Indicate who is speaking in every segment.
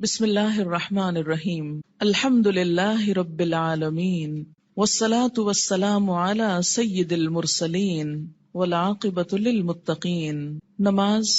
Speaker 1: بسم اللہ الرحمن الرحیم الحمد للہ رب العالمین والصلاة والسلام علی سید المرسلین والعاقبۃ للمتقین۔ نماز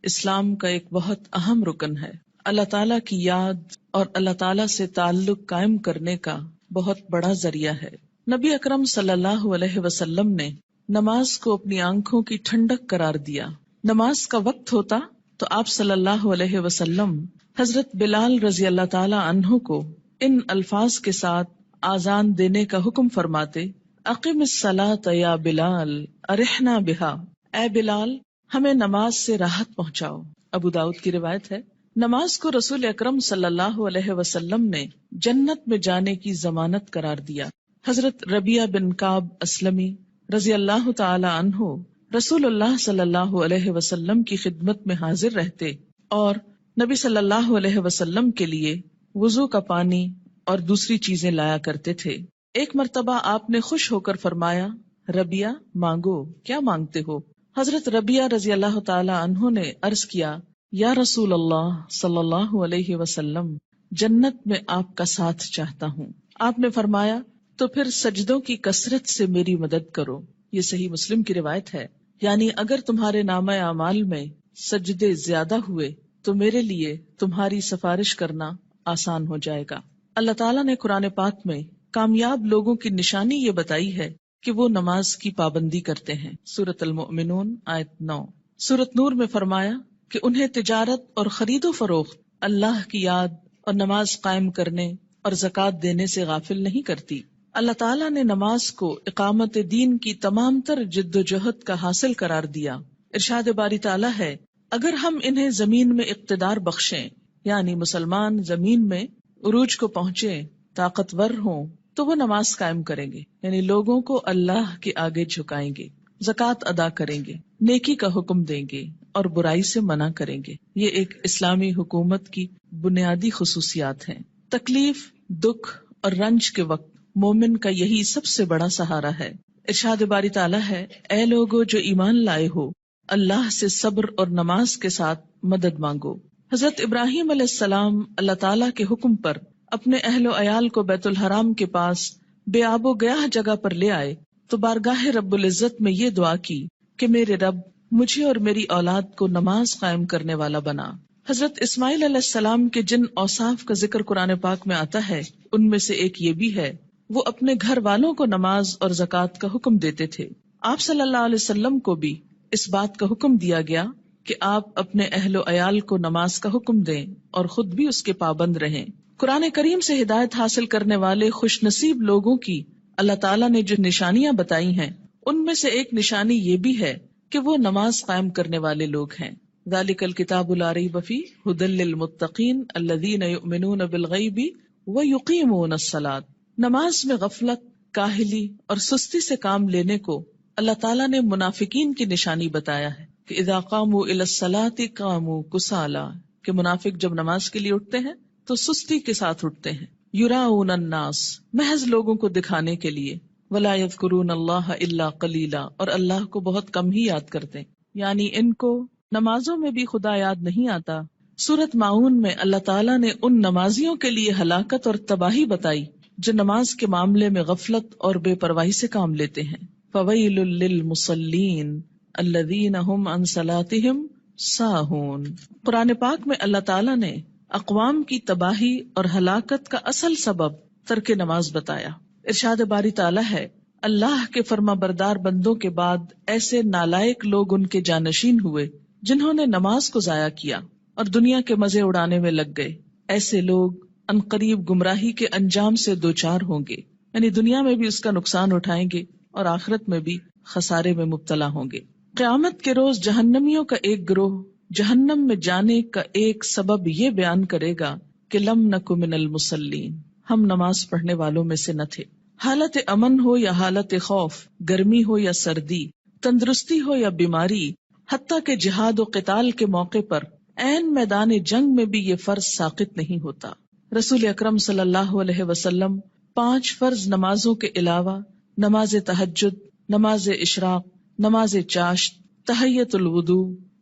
Speaker 1: اسلام کا ایک بہت اہم رکن ہے، اللہ تعالیٰ کی یاد اور اللہ تعالیٰ سے تعلق قائم کرنے کا بہت بڑا ذریعہ ہے۔ نبی اکرم صلی اللہ علیہ وسلم نے نماز کو اپنی آنکھوں کی ٹھنڈک قرار دیا۔ نماز کا وقت ہوتا تو آپ صلی اللہ علیہ وسلم حضرت بلال رضی اللہ تعالی عنہ کو ان الفاظ کے ساتھ آذان دینے کا حکم فرماتے: اقم الصلاۃ یا بلال ارحنا بہا، اے بلال ہمیں نماز سے راحت پہنچاؤ۔ ابو داؤد کی روایت ہے۔ نماز کو رسول اکرم صلی اللہ علیہ وسلم نے جنت میں جانے کی ضمانت قرار دیا۔ حضرت ربیعہ بن کعب اسلمی رضی اللہ تعالی عنہ رسول اللہ صلی اللہ علیہ وسلم کی خدمت میں حاضر رہتے اور نبی صلی اللہ علیہ وسلم کے لیے وضو کا پانی اور دوسری چیزیں لایا کرتے تھے۔ ایک مرتبہ آپ نے خوش ہو کر فرمایا: ربیعہ مانگو، کیا مانگتے ہو؟ حضرت ربیعہ رضی اللہ تعالی عنہ نے عرض کیا: یا رسول اللہ صلی اللہ علیہ وسلم، جنت میں آپ کا ساتھ چاہتا ہوں۔ آپ نے فرمایا: تو پھر سجدوں کی کثرت سے میری مدد کرو۔ یہ صحیح مسلم کی روایت ہے۔ یعنی اگر تمہارے نامہ اعمال میں سجدے زیادہ ہوئے تو میرے لیے تمہاری سفارش کرنا آسان ہو جائے گا۔ اللہ تعالیٰ نے قرآن پاک میں کامیاب لوگوں کی نشانی یہ بتائی ہے کہ وہ نماز کی پابندی کرتے ہیں۔ سورۃ المؤمنون آیت 9۔ سورۃ نور میں فرمایا کہ انہیں تجارت اور خرید و فروخت اللہ کی یاد اور نماز قائم کرنے اور زکوٰۃ دینے سے غافل نہیں کرتی۔ اللہ تعالیٰ نے نماز کو اقامت دین کی تمام تر جد و جہد کا حاصل قرار دیا۔ ارشاد باری تعالیٰ ہے: اگر ہم انہیں زمین میں اقتدار بخشیں، یعنی مسلمان زمین میں عروج کو پہنچے، طاقتور ہوں، تو وہ نماز قائم کریں گے، یعنی لوگوں کو اللہ کے آگے جھکائیں گے، زکوٰۃ ادا کریں گے، نیکی کا حکم دیں گے اور برائی سے منع کریں گے۔ یہ ایک اسلامی حکومت کی بنیادی خصوصیات ہیں۔ تکلیف، دکھ اور رنج کے وقت مومن کا یہی سب سے بڑا سہارا ہے۔ ارشاد باری تعالیٰ ہے: اے لوگو جو ایمان لائے ہو، اللہ سے صبر اور نماز کے ساتھ مدد مانگو۔ حضرت ابراہیم علیہ السلام اللہ تعالیٰ کے حکم پر اپنے اہل و عیال کو بیت الحرام کے پاس بے آب و گیاہ جگہ پر لے آئے تو بارگاہ رب العزت میں یہ دعا کی کہ میرے رب مجھے اور میری اولاد کو نماز قائم کرنے والا بنا۔ حضرت اسماعیل علیہ السلام کے جن اوصاف کا ذکر قرآن پاک میں آتا ہے ان میں سے ایک یہ بھی ہے، وہ اپنے گھر والوں کو نماز اور زکوٰۃ کا حکم دیتے تھے۔ آپ صلی اللہ علیہ وسلم کو بھی اس بات کا حکم دیا گیا کہ آپ اپنے اہل و عیال کو نماز کا حکم دیں اور خود بھی اس کے پابند رہیں۔ قرآن کریم سے ہدایت حاصل کرنے والے خوش نصیب لوگوں کی اللہ تعالیٰ نے جو نشانیاں بتائی ہیں ان میں سے ایک نشانی یہ بھی ہے کہ وہ نماز قائم کرنے والے لوگ ہیں۔ ذالک الکتاب لا ریب فیہ ھدی للمتقین الذین یؤمنون بالغیب ویقیمون الصلاۃ۔ نماز میں غفلت، کاہلی اور سستی سے کام لینے کو اللہ تعالیٰ نے منافقین کی نشانی بتایا ہے کہ اذا قاموا الی الصلاۃ قاموا کسالی، کہ منافق جب نماز کے لیے اٹھتے ہیں تو سستی کے ساتھ اٹھتے ہیں۔ یراؤن الناس، محض لوگوں کو دکھانے کے لیے، ولا یذکرون اللہ الا قلیلا، اور اللہ کو بہت کم ہی یاد کرتے ہیں، یعنی ان کو نمازوں میں بھی خدا یاد نہیں آتا۔ سورۃ ماعون میں اللہ تعالیٰ نے ان نمازیوں کے لیے ہلاکت اور تباہی بتائی جو نماز کے معاملے میں غفلت اور بے پرواہی سے کام لیتے ہیں۔ فویل للمصلین الذین هم عن صلاتهم ساہون۔ قرآن پاک میں اللہ تعالیٰ نے اقوام کی تباہی اور ہلاکت کا اصل سبب ترک نماز بتایا۔ ارشاد باری تعالیٰ ہے: اللہ کے فرما بردار بندوں کے بعد ایسے نالائق لوگ ان کے جانشین ہوئے جنہوں نے نماز کو ضائع کیا اور دنیا کے مزے اڑانے میں لگ گئے۔ ایسے لوگ عنقریب گمراہی کے انجام سے دوچار ہوں گے، یعنی دنیا میں بھی اس کا نقصان اٹھائیں گے اور آخرت میں بھی خسارے میں مبتلا ہوں گے۔ قیامت کے روز جہنمیوں کا ایک گروہ جہنم میں جانے کا ایک سبب یہ بیان کرے گا کہ لم نک من المصلین، ہم نماز پڑھنے والوں میں سے نہ تھے۔ حالت امن ہو یا حالت خوف، گرمی ہو یا سردی، تندرستی ہو یا بیماری، حتیٰ کہ جہاد و قتال کے موقع پر عین میدان جنگ میں بھی یہ فرض ساقط نہیں ہوتا۔ رسول اکرم صلی اللہ علیہ وسلم 5 فرض نمازوں کے علاوہ نماز تہجد، نماز اشراق، نماز چاشت، تحیت الوضو،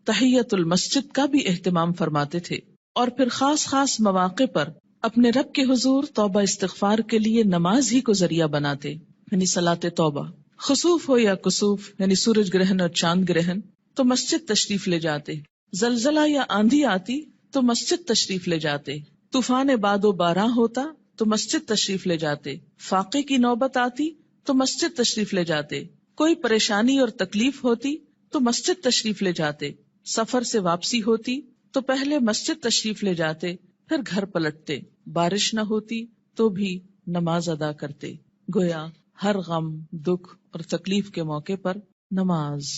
Speaker 1: تحیت المسجد کا بھی اہتمام فرماتے تھے۔ اور پھر خاص خاص مواقع پر اپنے رب کے حضور توبہ استغفار کے لیے نماز ہی کو ذریعہ بناتے، یعنی صلاۃ توبہ. خسوف ہو یا کسوف یعنی سورج گرہن اور چاند گرہن تو مسجد تشریف لے جاتے، زلزلہ یا آندھی آتی تو مسجد تشریف لے جاتے، طوفان باد و باران ہوتا تو مسجد تشریف لے جاتے، فاقے کی نوبت آتی تو مسجد تشریف لے جاتے، کوئی پریشانی اور تکلیف ہوتی تو مسجد تشریف لے جاتے، سفر سے واپسی ہوتی تو پہلے مسجد تشریف لے جاتے پھر گھر پلٹتے، بارش نہ ہوتی تو بھی نماز ادا کرتے. گویا ہر غم، دکھ اور تکلیف کے موقع پر نماز.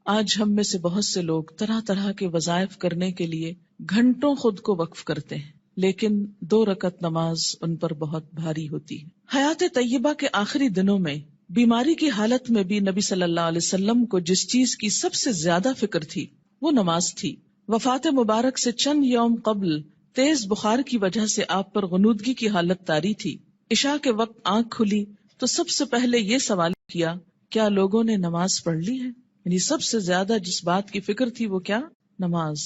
Speaker 1: آج ہم میں سے بہت سے لوگ طرح طرح کے وظائف کرنے کے لیے گھنٹوں خود کو وقف کرتے ہیں، لیکن 2 رکعت نماز ان پر بہت بھاری ہوتی ہے. حیات طیبہ کے آخری دنوں میں بیماری کی حالت میں بھی نبی صلی اللہ علیہ وسلم کو جس چیز کی سب سے زیادہ فکر تھی وہ نماز تھی. وفات مبارک سے چند یوم قبل تیز بخار کی وجہ سے آپ پر غنودگی کی حالت طاری تھی. عشاء کے وقت آنکھ کھلی تو سب سے پہلے یہ سوال کیا، کیا لوگوں نے نماز پڑھ لی ہے؟ یعنی سب سے زیادہ جس بات کی فکر تھی وہ کیا؟ نماز.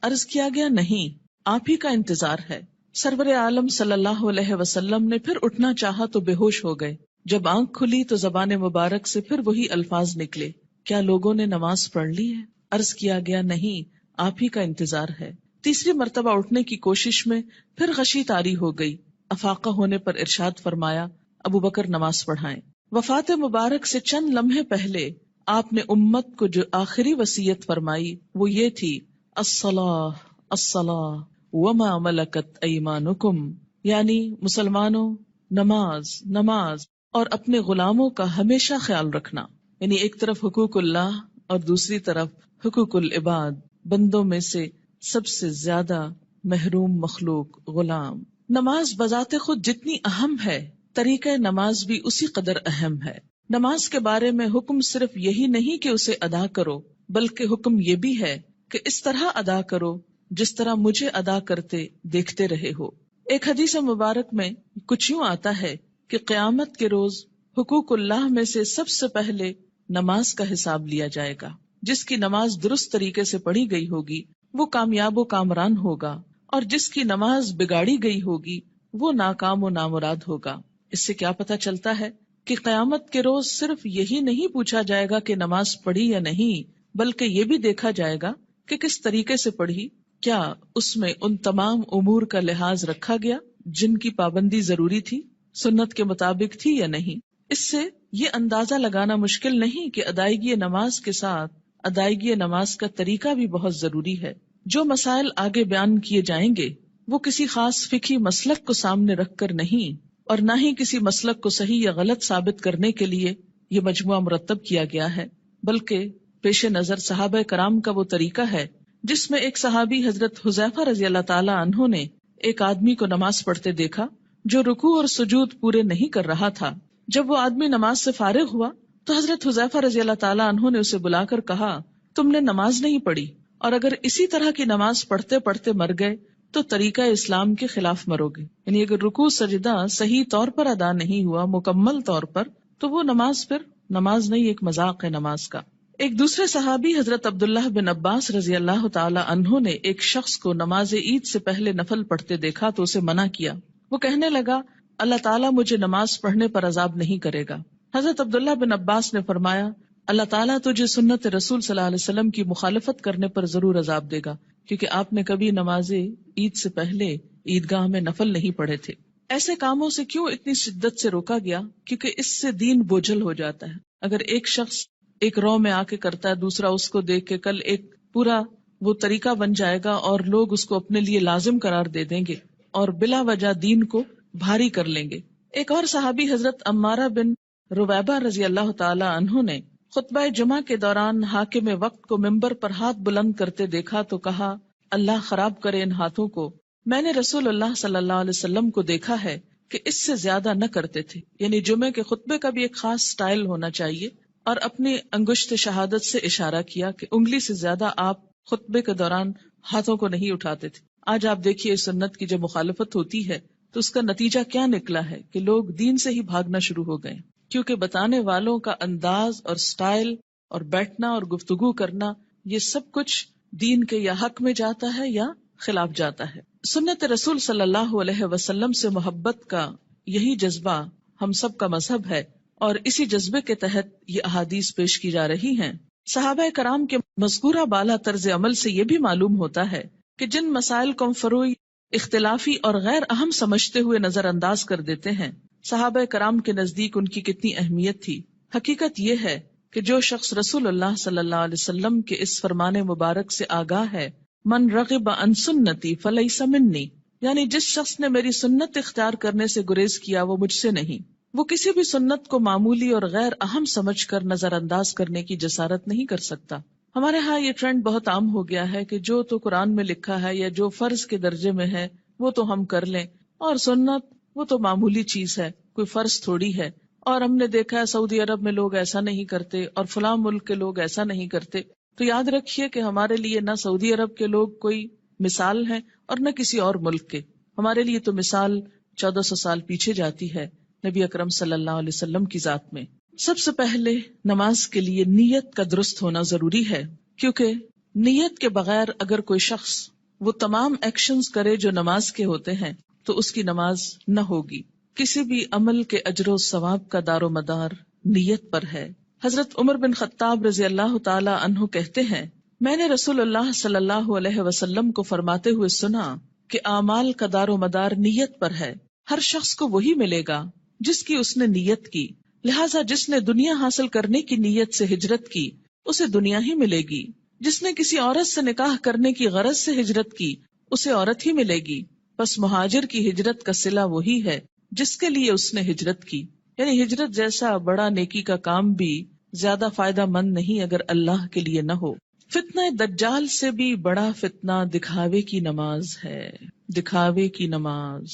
Speaker 1: عرض کیا گیا نہیں، آپ ہی کا انتظار ہے. سرور عالم صلی اللہ علیہ وسلم نے پھر اٹھنا چاہا تو بے ہوش ہو گئے. جب آنکھ کھلی تو زبان مبارک سے پھر وہی الفاظ نکلے، کیا لوگوں نے نماز پڑھ لی ہے؟ عرض کیا گیا نہیں، آپ ہی کا انتظار ہے. تیسری مرتبہ اٹھنے کی کوشش میں پھر غشی طاری ہو گئی. افاقہ ہونے پر ارشاد فرمایا، ابو بکر نماز پڑھائیں. وفات مبارک سے چند لمحے پہلے آپ نے امت کو جو آخری وصیت فرمائی وہ یہ تھی، الصلاۃ الصلاۃ وما ملکت ایمانکم، یعنی مسلمانوں نماز نماز اور اپنے غلاموں کا ہمیشہ خیال رکھنا. یعنی ایک طرف حقوق اللہ اور دوسری طرف حقوق العباد. بندوں میں سے سب سے زیادہ محروم مخلوق غلام. نماز بذات خود جتنی اہم ہے، طریقہ نماز بھی اسی قدر اہم ہے. نماز کے بارے میں حکم صرف یہی نہیں کہ اسے ادا کرو، بلکہ حکم یہ بھی ہے کہ اس طرح ادا کرو جس طرح مجھے ادا کرتے دیکھتے رہے ہو. ایک حدیث مبارک میں کچھ یوں آتا ہے کہ قیامت کے روز حقوق اللہ میں سے سب سے پہلے نماز کا حساب لیا جائے گا. جس کی نماز درست طریقے سے پڑھی گئی ہوگی وہ کامیاب و کامران ہوگا، اور جس کی نماز بگاڑی گئی ہوگی وہ ناکام و نامراد ہوگا. اس سے کیا پتہ چلتا ہے کہ قیامت کے روز صرف یہی نہیں پوچھا جائے گا کہ نماز پڑھی یا نہیں، بلکہ یہ بھی دیکھا جائے گا کہ کس طریقے سے پڑھی، کیا اس میں ان تمام امور کا لحاظ رکھا گیا جن کی پابندی ضروری تھی، سنت کے مطابق تھی یا نہیں. اس سے یہ اندازہ لگانا مشکل نہیں کہ ادائیگی نماز کے ساتھ ادائیگی نماز کا طریقہ بھی بہت ضروری ہے. جو مسائل آگے بیان کیے جائیں گے وہ کسی خاص فقہی مسلک کو سامنے رکھ کر نہیں، اور نہ ہی کسی مسلک کو صحیح یا غلط ثابت کرنے کے لیے یہ مجموعہ مرتب کیا گیا ہے، بلکہ پیش نظر صحابہ کرام کا وہ طریقہ ہے جس میں ایک صحابی حضرت حذیفہ رضی اللہ تعالی عنہ نے ایک آدمی کو نماز پڑھتے دیکھا جو رکوع اور سجود پورے نہیں کر رہا تھا. جب وہ آدمی نماز سے فارغ ہوا تو حضرت حذیفہ رضی اللہ تعالی عنہ نے اسے بلا کر کہا، تم نے نماز نہیں پڑھی، اور اگر اسی طرح کی نماز پڑھتے پڑھتے مر گئے تو طریقہ اسلام کے خلاف مرو گے. یعنی اگر رکوع سجدہ صحیح طور پر ادا نہیں ہوا مکمل طور پر تو وہ نماز پھر نماز نہیں، ایک مذاق ہے نماز کا. ایک دوسرے صحابی حضرت عبداللہ بن عباس رضی اللہ تعالی عنہ نے ایک شخص کو نماز عید سے پہلے نفل پڑھتے دیکھا تو اسے منع کیا. وہ کہنے لگا، اللہ تعالیٰ مجھے نماز پڑھنے پر عذاب نہیں کرے گا. حضرت عبداللہ بن عباس نے فرمایا، اللہ تعالیٰ تجھے سنت رسول صلی اللہ علیہ وسلم کی مخالفت کرنے پر ضرور عذاب دے گا، کیونکہ آپ نے کبھی نماز عید سے پہلے عیدگاہ میں نفل نہیں پڑھے تھے. ایسے کاموں سے کیوں اتنی شدت سے روکا گیا؟ کیونکہ اس سے دین بوجھل ہو جاتا ہے. اگر ایک شخص ایک رو میں آ کے کرتا ہے، دوسرا اس کو دیکھ کے کل ایک پورا وہ طریقہ بن جائے گا اور لوگ اس کو اپنے لیے لازم قرار دے دیں گے اور بلا وجہ دین کو بھاری کر لیں گے. ایک اور صحابی حضرت عمارہ بن رویبہ رضی اللہ تعالی عنہ نے خطبہ جمعہ کے دوران حاکم وقت کو ممبر پر ہاتھ بلند کرتے دیکھا تو کہا، اللہ خراب کرے ان ہاتھوں کو. میں نے رسول اللہ صلی اللہ علیہ وسلم کو دیکھا ہے کہ اس سے زیادہ نہ کرتے تھے. یعنی جمعے کے خطبے کا بھی ایک خاص سٹائل ہونا چاہیے، اور اپنی انگشت شہادت سے اشارہ کیا کہ انگلی سے زیادہ آپ خطبے کے دوران ہاتھوں کو نہیں اٹھاتے تھے. آج آپ دیکھیے اس سنت کی جب مخالفت ہوتی ہے تو اس کا نتیجہ کیا نکلا ہے کہ لوگ دین سے ہی بھاگنا شروع ہو گئے، کیونکہ بتانے والوں کا انداز اور سٹائل اور بیٹھنا اور گفتگو کرنا یہ سب کچھ دین کے یا حق میں جاتا ہے یا خلاف جاتا ہے. سنت رسول صلی اللہ علیہ وسلم سے محبت کا یہی جذبہ ہم سب کا مذہب ہے، اور اسی جذبے کے تحت یہ احادیث پیش کی جا رہی ہیں۔ صحابہ کرام کے مذکورہ بالا طرز عمل سے یہ بھی معلوم ہوتا ہے کہ جن مسائل کو ہم فروعی، اختلافی اور غیر اہم سمجھتے ہوئے نظر انداز کر دیتے ہیں، صحابہ کرام کے نزدیک ان کی کتنی اہمیت تھی۔ حقیقت یہ ہے کہ جو شخص رسول اللہ صلی اللہ علیہ وسلم کے اس فرمان مبارک سے آگاہ ہے، من رغب عن سنتی فلیس منی، یعنی جس شخص نے میری سنت اختیار کرنے سے گریز کیا وہ مجھ سے نہیں، وہ کسی بھی سنت کو معمولی اور غیر اہم سمجھ کر نظر انداز کرنے کی جسارت نہیں کر سکتا۔ ہمارے ہاں یہ ٹرینڈ بہت عام ہو گیا ہے کہ جو تو قرآن میں لکھا ہے یا جو فرض کے درجے میں ہے وہ تو ہم کر لیں، اور سنت وہ تو معمولی چیز ہے، کوئی فرض تھوڑی ہے۔ اور ہم نے دیکھا ہے سعودی عرب میں لوگ ایسا نہیں کرتے اور فلاں ملک کے لوگ ایسا نہیں کرتے، تو یاد رکھیے کہ ہمارے لیے نہ سعودی عرب کے لوگ کوئی مثال ہیں اور نہ کسی اور ملک کے۔ ہمارے لیے تو مثال 1400 سال پیچھے جاتی ہے نبی اکرم صلی اللہ علیہ وسلم کی ذات میں۔ سب سے پہلے نماز کے لیے نیت کا درست ہونا ضروری ہے، کیونکہ نیت کے بغیر اگر کوئی شخص وہ تمام ایکشنز کرے جو نماز کے ہوتے ہیں تو اس کی نماز نہ ہوگی۔ کسی بھی عمل کے اجر و ثواب کا دار و مدار نیت پر ہے۔ حضرت عمر بن خطاب رضی اللہ تعالی عنہ کہتے ہیں، میں نے رسول اللہ صلی اللہ علیہ وسلم کو فرماتے ہوئے سنا کہ اعمال کا دار و مدار نیت پر ہے، ہر شخص کو وہی ملے گا جس کی اس نے نیت کی، لہٰذا جس نے دنیا حاصل کرنے کی نیت سے ہجرت کی اسے دنیا ہی ملے گی، جس نے کسی عورت سے نکاح کرنے کی غرض سے ہجرت کی اسے عورت ہی ملے گی، بس مہاجر کی ہجرت کا صلہ وہی ہے جس کے لیے اس نے ہجرت کی۔ یعنی ہجرت جیسا بڑا نیکی کا کام بھی زیادہ فائدہ مند نہیں اگر اللہ کے لیے نہ ہو۔ فتنہ دجال سے بھی بڑا فتنہ دکھاوے کی نماز ہے، دکھاوے کی نماز۔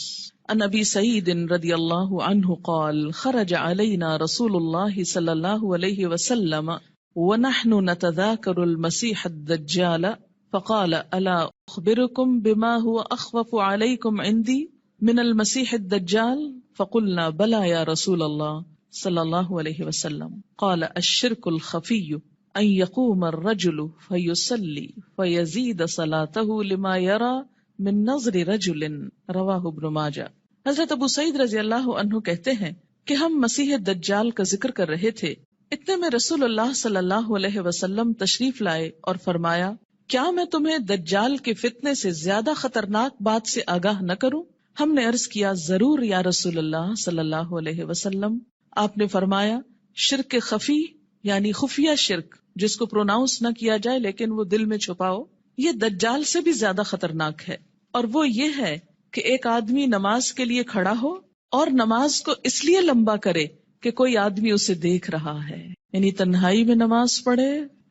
Speaker 1: عن ابی سعید رضی اللہ عنہ قال خرج علینا رسول اللہ صلی اللہ علیہ وسلم ونحن نتذاکر المسیح الدجال فقال الا اخبرکم بما هو اخوف علیکم عندی من المسیح الدجال فقلنا بلا یا رسول اللہ صلی اللہ علیہ وسلم قال الشرک الخفی ان یقوم الرجل فیصلی فیزید صلاته لما یرى من نظر رجل رواہ ابن ماجہ۔ حضرت ابو سعید رضی اللہ عنہ کہتے ہیں کہ ہم مسیح دجال کا ذکر کر رہے تھے، اتنے میں رسول اللہ صلی اللہ علیہ وسلم تشریف لائے اور فرمایا، کیا میں تمہیں دجال کے فتنے سے زیادہ خطرناک بات سے آگاہ نہ کروں؟ ہم نے عرض کیا، ضرور یا رسول اللہ صلی اللہ علیہ وسلم۔ آپ نے فرمایا، شرک خفی یعنی خفیہ شرک جس کو پروناؤنس نہ کیا جائے لیکن وہ دل میں چھپاؤ، یہ دجال سے بھی زیادہ خطرناک ہے، اور وہ یہ ہے کہ ایک آدمی نماز کے لیے کھڑا ہو اور نماز کو اس لیے لمبا کرے کہ کوئی آدمی اسے دیکھ رہا ہے، یعنی تنہائی میں نماز پڑھے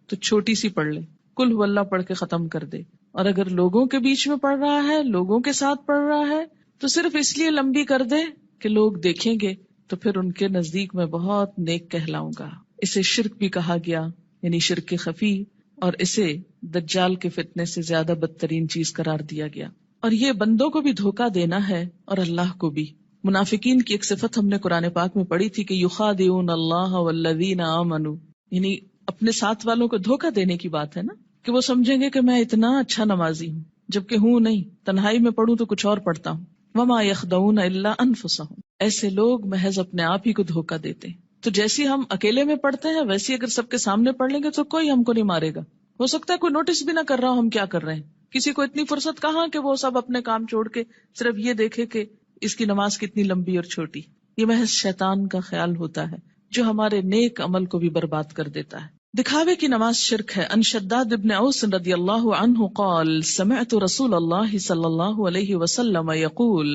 Speaker 1: تو چھوٹی سی پڑھ لے، قل هو اللہ پڑھ کے ختم کر دے، اور اگر لوگوں کے بیچ میں پڑھ رہا ہے، لوگوں کے ساتھ پڑھ رہا ہے تو صرف اس لیے لمبی کر دے کہ لوگ دیکھیں گے تو پھر ان کے نزدیک میں بہت نیک کہلاؤں گا۔ اسے شرک بھی کہا گیا، یعنی شرک خفی، اور اسے دجال کے فتنے سے زیادہ بدترین چیز قرار دیا گیا۔ اور یہ بندوں کو بھی دھوکہ دینا ہے اور اللہ کو بھی۔ منافقین کی ایک صفت ہم نے قرآن پاک میں پڑھی تھی کہ یخادعون اللہ والذین آمنوا، یعنی اپنے ساتھ والوں کو دھوکہ دینے کی بات ہے نا، کہ وہ سمجھیں گے کہ میں اتنا اچھا نمازی ہوں جبکہ ہوں نہیں، تنہائی میں پڑھوں تو کچھ اور پڑھتا ہوں۔ وما یخدعون الا انفسهم، ایسے لوگ محض اپنے آپ ہی کو دھوکہ دیتے ہیں۔ تو جیسی ہم اکیلے میں پڑھتے ہیں ویسی اگر سب کے سامنے پڑھ لیں گے تو کوئی ہم کو نہیں مارے گا، ہو سکتا ہے کوئی نوٹس بھی نہ کر رہا ہو ہم کیا کر رہے ہیں، کسی کو اتنی فرصت کہاں کہ وہ سب اپنے کام چھوڑ کے صرف یہ دیکھے کہ اس کی نماز کتنی لمبی اور چھوٹی۔ یہ محض شیطان کا خیال ہوتا ہے جو ہمارے نیک عمل کو بھی برباد کر دیتا ہے۔ دکھاوے کی نماز شرک ہے۔ ان شداد ابن اوس رضی اللہ عنہ قال سمعت رسول اللہ صلی اللہ علیہ وسلم یقول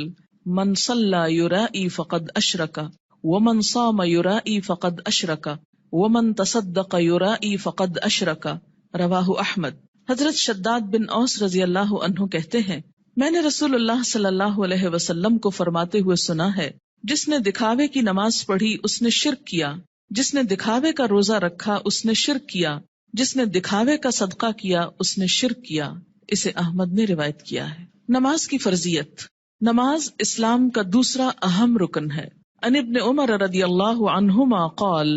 Speaker 1: من صلی یرائی فقد اشرک ومن صام یرائی فقد اشرک ومن تصدق یرائی فقد اشرک، رواہ احمد۔ حضرت شداد بن اوس رضی اللہ عنہ کہتے ہیں، میں نے رسول اللہ صلی اللہ علیہ وسلم کو فرماتے ہوئے سنا ہے، جس نے دکھاوے کی نماز پڑھی اس نے شرک کیا، جس نے دکھاوے کا روزہ رکھا اس نے شرک کیا، جس نے دکھاوے کا صدقہ کیا اس نے شرک کیا۔ اسے احمد نے روایت کیا ہے۔ نماز کی فرضیت۔ نماز اسلام کا دوسرا اہم رکن ہے۔ عن ابن عمر رضی اللہ عنہما قال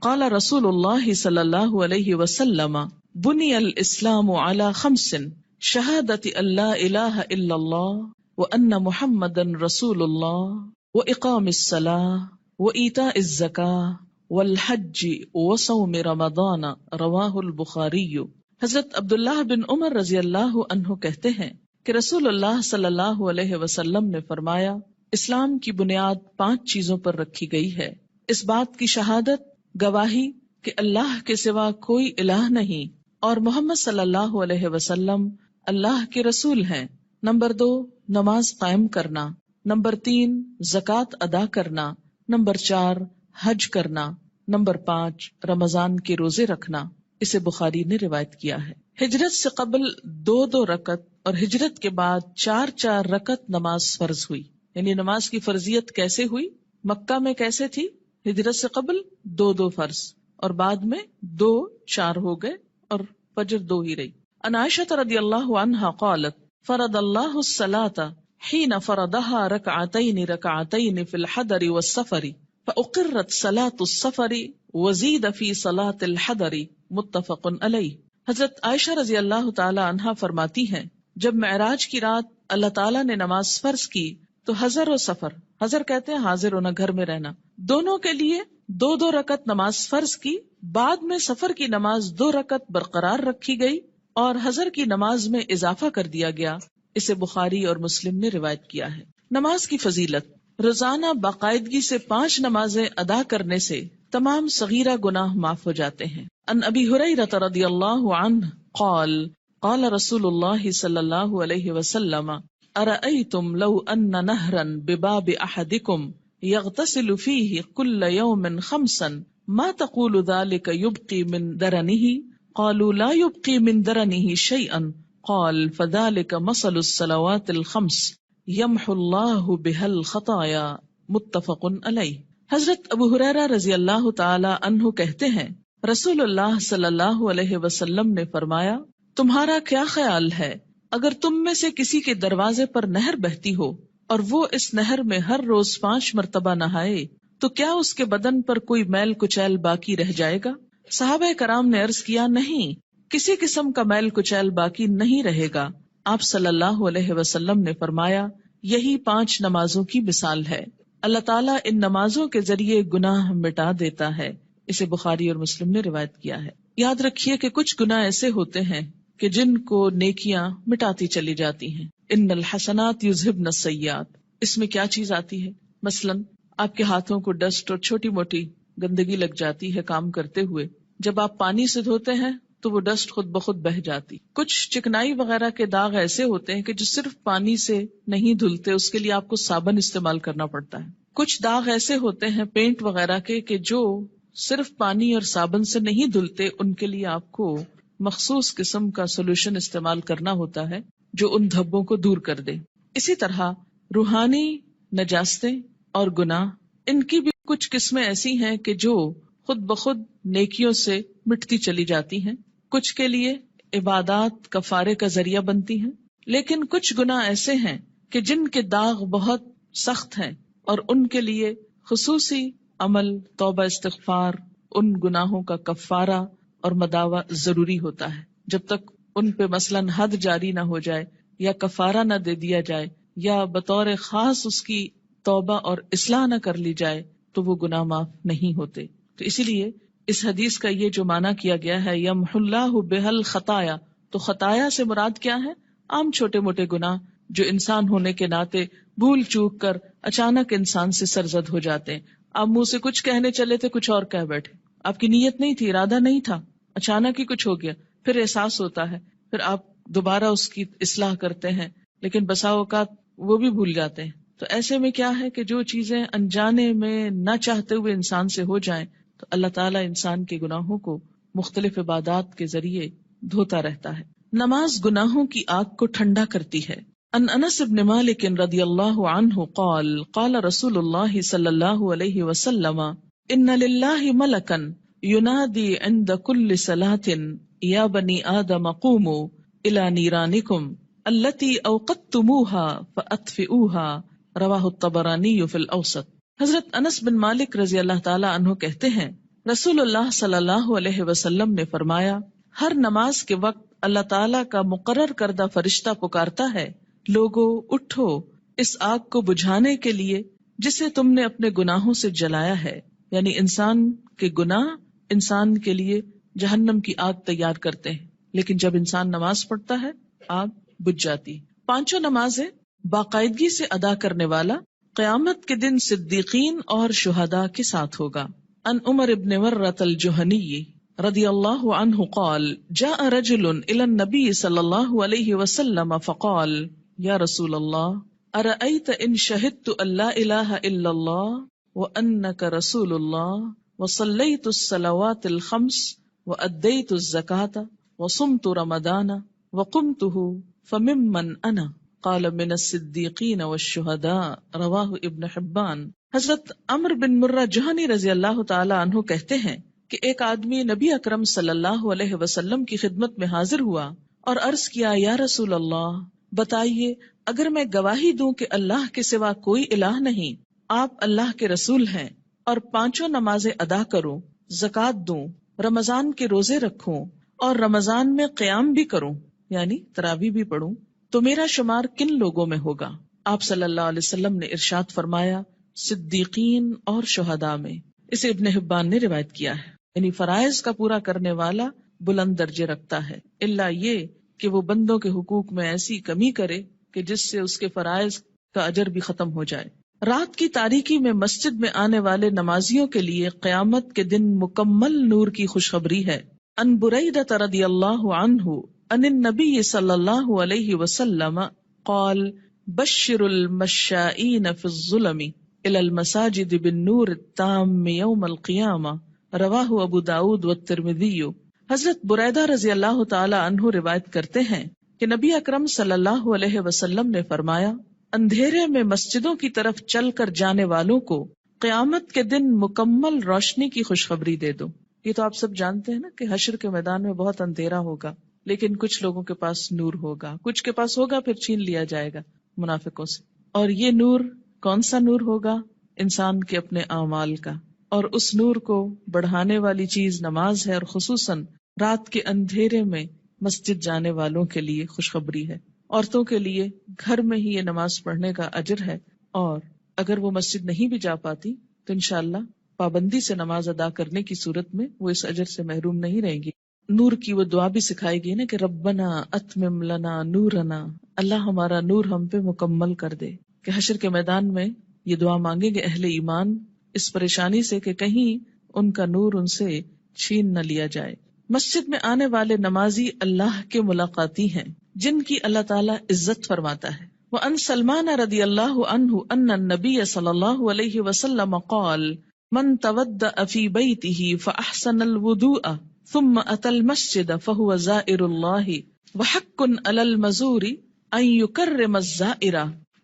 Speaker 1: قال رسول اللہ صلی اللہ علیہ وسلم بنی الاسلام علی خمس شہادت اللہ الہ الا اللہ وان محمدن رسول اللہ واقام الصلاۃ وایتاء الزکاۃ والحج وصوم رمضان رواہ البخاری۔ حضرت عبداللہ بن عمر رضی اللہ عنہ کہتے ہیں کہ رسول اللہ صلی اللہ علیہ وسلم نے فرمایا، اسلام کی بنیاد 5 چیزوں پر رکھی گئی ہے، اس بات کی شہادت، گواہی کہ اللہ کے سوا کوئی الہ نہیں اور محمد صلی اللہ علیہ وسلم اللہ کے رسول ہیں۔ نمبر 2، نماز قائم کرنا۔ نمبر 3، زکوٰۃ ادا کرنا۔ نمبر 4، حج کرنا۔ نمبر 5، رمضان کے روزے رکھنا۔ اسے بخاری نے روایت کیا ہے۔ ہجرت سے قبل 2 رکعت اور ہجرت کے بعد 4 رکعت نماز فرض ہوئی۔ یعنی نماز کی فرضیت کیسے ہوئی؟ مکہ میں کیسے تھی؟ ہجرت سے قبل 2 فرض اور بعد میں 4 ہو گئے اور فجر 2 ہی رہی۔ عن عائشہ رضی اللہ عنہا قالت فرض اللہ الصلاۃ حین فرضها رکعتین فی الحضر والسفر فاقرت صلاۃ السفر وزید فی صلاۃ الحضر متفق علیہ۔ حضرت عائشہ رضی اللہ تعالی عنہا فرماتی ہیں، جب معراج کی رات اللہ تعالیٰ نے نماز فرض کی تو حضر و سفر، حضر کہتے ہیں حاضر ہونا، گھر میں رہنا، دونوں کے لیے 2 رکعت نماز فرض کی، بعد میں سفر کی نماز 2 رکعت برقرار رکھی گئی اور حضر کی نماز میں اضافہ کر دیا گیا۔ اسے بخاری اور مسلم نے روایت کیا ہے۔ نماز کی فضیلت، روزانہ باقاعدگی سے 5 نمازیں ادا کرنے سے تمام صغیرہ گناہ معاف ہو جاتے ہیں۔ عن ابی ہریرہ رضی اللہ عنہ قال قال رسول اللہ صلی اللہ علیہ وسلم ارأیتم لو ان نہرا بباب احدکم یغتسل فیہ کل یوم 5 ما تقول ذلك یبقی من درنہ قالوا لا يبقي من درنه شيئا قال فذلك مثل الصلوات الخمس يمحو الله بها الخطايا متفق علیہ۔ حضرت ابو ہریرہ رضی اللہ تعالی عنہ کہتے ہیں، رسول اللہ صلی اللہ علیہ وسلم نے فرمایا، تمہارا کیا خیال ہے اگر تم میں سے کسی کے دروازے پر نہر بہتی ہو اور وہ اس نہر میں ہر روز 5 مرتبہ نہائے تو کیا اس کے بدن پر کوئی میل کچیل باقی رہ جائے گا؟ صحابہ کرام نے عرض کیا، نہیں، کسی قسم کا میل کچیل باقی نہیں رہے گا۔ آپ صلی اللہ علیہ وسلم نے فرمایا، یہی 5 نمازوں کی مثال ہے، اللہ تعالیٰ ان نمازوں کے ذریعے گناہ مٹا دیتا ہے۔ اسے بخاری اور مسلم نے روایت کیا ہے۔ یاد رکھیے کہ کچھ گناہ ایسے ہوتے ہیں کہ جن کو نیکیاں مٹاتی چلی جاتی ہیں۔ ان الحسنات یذہبن السیئات، اس میں کیا چیز آتی ہے؟ مثلاً آپ کے ہاتھوں کو ڈسٹ اور چھوٹی موٹی گندگی لگ جاتی ہے کام کرتے ہوئے، جب آپ پانی سے دھوتے ہیں تو وہ ڈسٹ خود بخود بہہ جاتی۔ کچھ چکنائی وغیرہ کے داغ ایسے ہوتے ہیں کہ جو صرف پانی سے نہیں دھلتے، اس کے لیے آپ کو صابن استعمال کرنا پڑتا ہے۔ کچھ داغ ایسے ہوتے ہیں پینٹ وغیرہ کے کہ جو صرف پانی اور صابن سے نہیں دھلتے، ان کے لیے آپ کو مخصوص قسم کا سولوشن استعمال کرنا ہوتا ہے جو ان دھبوں کو دور کر دے۔ اسی طرح روحانی نجاستیں اور گناہ، ان کی بھی کچھ قسمیں ایسی ہیں کہ جو خود بخود نیکیوں سے مٹتی چلی جاتی ہیں، کچھ کے لیے عبادات کفارے کا ذریعہ بنتی ہیں، لیکن کچھ گناہ ایسے ہیں کہ جن کے داغ بہت سخت ہیں اور ان کے لیے خصوصی عمل، توبہ، استغفار، ان گناہوں کا کفارہ اور مداوع ضروری ہوتا ہے۔ جب تک ان پہ مثلاً حد جاری نہ ہو جائے یا کفارہ نہ دے دیا جائے یا بطور خاص اس کی توبہ اور اصلاح نہ کر لی جائے تو وہ گناہ معاف نہیں ہوتے۔ تو اسی لیے اس حدیث کا یہ جو معنی کیا گیا ہے یمحو اللہ بہا الخطایا، تو خطایا سے مراد کیا ہے؟ عام چھوٹے موٹے گناہ جو انسان ہونے کے ناطے بھول چوک کر اچانک انسان سے سرزد ہو جاتے ہیں۔ آپ منہ سے کچھ کہنے چلے تھے، کچھ اور کہہ بیٹھے، آپ کی نیت نہیں تھی، ارادہ نہیں تھا، اچانک ہی کچھ ہو گیا، پھر احساس ہوتا ہے، پھر آپ دوبارہ اس کی اصلاح کرتے ہیں، لیکن بسا اوقات وہ بھی بھول جاتے ہیں۔ تو ایسے میں کیا ہے کہ جو چیزیں انجانے میں نہ چاہتے ہوئے انسان سے ہو جائیں تو اللہ تعالیٰ انسان کے گناہوں کو مختلف عبادات کے ذریعے دھوتا رہتا ہے۔ نماز گناہوں کی آگ کو ٹھنڈا کرتی ہے۔ ان انس بن مالک رضی اللہ عنہ قال قال رسول اللہ صلی اللہ علیہ وسلم ان للہ ملکا ینادی عند کل صلاة یا بنی آدم قوموا الی نیرانکم التی اوقدتموها فاطفئوها رواہ الطبرانی فی الاوسط۔ حضرت انس بن مالک رضی اللہ تعالی عنہ کہتے ہیں، رسول اللہ صلی اللہ علیہ وسلم نے فرمایا، ہر نماز کے وقت اللہ تعالیٰ کا مقرر کردہ فرشتہ پکارتا ہے، لوگو اٹھو اس آگ کو بجھانے کے لیے جسے تم نے اپنے گناہوں سے جلایا ہے. یعنی انسان کے گناہ انسان کے لیے جہنم کی آگ تیار کرتے ہیں، لیکن جب انسان نماز پڑھتا ہے آگ بجھ جاتی. 5 نمازیں باقاعدگی سے ادا کرنے والا قیامت کے دن صدیقین اور شہداء کے ساتھ ہوگا. ان عمر ابن مرۃ الجہنی رضی اللہ عنہ قال جاء رجل الى النبی صلی اللہ علیہ وسلم فقال یا رسول اللہ ارأیت ان شہدت ان لا الہ الا اللہ وانک رسول اللہ وصلیت الصلوات الخمس وادیت الزکاة وصمت رمضان وقمته فممن انا قال من الصدیقین والشہداء رواہ ابن حبان. حضرت عمر بن مرہ جہنی رضی اللہ تعالی عنہ کہتے ہیں کہ ایک آدمی نبی اکرم صلی اللہ علیہ وسلم کی خدمت میں حاضر ہوا اور عرض کیا یا رسول اللہ بتائیے اگر میں گواہی دوں کہ اللہ کے سوا کوئی الہ نہیں، آپ اللہ کے رسول ہیں، اور 5 نمازیں ادا کروں، زکوٰۃ دوں، رمضان کے روزے رکھوں اور رمضان میں قیام بھی کروں یعنی تراویح بھی پڑھوں، تو میرا شمار کن لوگوں میں ہوگا؟ آپ صلی اللہ علیہ وسلم نے ارشاد فرمایا صدیقین اور شہداء میں. اسے ابن حبان نے روایت کیا ہے. یعنی فرائض کا پورا کرنے والا بلند درجے رکھتا ہے، الا یہ کہ وہ بندوں کے حقوق میں ایسی کمی کرے کہ جس سے اس کے فرائض کا اجر بھی ختم ہو جائے. رات کی تاریکی میں مسجد میں آنے والے نمازیوں کے لیے قیامت کے دن مکمل نور کی خوشخبری ہے. ان بریدہ رضی اللہ عنہ ان النبی صلی اللہ علیہ وسلم قال بشر المشائین فی الظلم الى المساجد بالنور التام یوم القیامہ رواہ ابو داود والترمذی. حضرت بریدہ رضی اللہ تعالی عنہ روایت کرتے ہیں کہ نبی اکرم صلی اللہ علیہ وسلم نے فرمایا اندھیرے میں مسجدوں کی طرف چل کر جانے والوں کو قیامت کے دن مکمل روشنی کی خوشخبری دے دو. یہ تو آپ سب جانتے ہیں نا کہ حشر کے میدان میں بہت اندھیرا ہوگا، لیکن کچھ لوگوں کے پاس نور ہوگا، کچھ کے پاس ہوگا پھر چھین لیا جائے گا منافقوں سے. اور یہ نور کون سا نور ہوگا؟ انسان کے اپنے اعمال کا. اور اس نور کو بڑھانے والی چیز نماز ہے، اور خصوصاً رات کے اندھیرے میں مسجد جانے والوں کے لیے خوشخبری ہے. عورتوں کے لیے گھر میں ہی یہ نماز پڑھنے کا اجر ہے، اور اگر وہ مسجد نہیں بھی جا پاتی تو انشاءاللہ پابندی سے نماز ادا کرنے کی صورت میں وہ اس اجر سے محروم نہیں رہیں گی. نور کی وہ دعا بھی سکھائی گئی نا کہ ربنا اتمم لنا نورنا، اللہ ہمارا نور ہم پہ مکمل کر دے. کہ حشر کے میدان میں یہ دعا مانگیں گے اہل ایمان اس پریشانی سے کہ کہیں ان کا نور ان سے چھین نہ لیا جائے. مسجد میں آنے والے نمازی اللہ کے ملاقاتی ہیں جن کی اللہ تعالیٰ عزت فرماتا ہے. وَأَن سلمان رضی اللہ عنہ ان النبی صلی اللہ علیہ وسلم قال من تودأ فی بیتہ فاحسن الوضوء ثم اتى المسجد فهو زائر الله وحق على المزور ان يكرم الزائر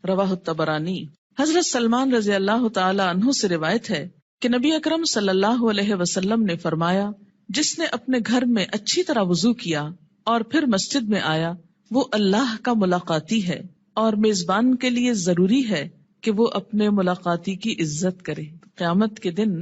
Speaker 1: رواہ الطبرانی. حضرت سلمان رضی اللہ تعالی عنہ سے روایت ہے کہ نبی اکرم صلی اللہ علیہ وسلم نے فرمایا جس نے اپنے گھر میں اچھی طرح وضو کیا اور پھر مسجد میں آیا وہ اللہ کا ملاقاتی ہے، اور میزبان کے لیے ضروری ہے کہ وہ اپنے ملاقاتی کی عزت کرے. قیامت کے دن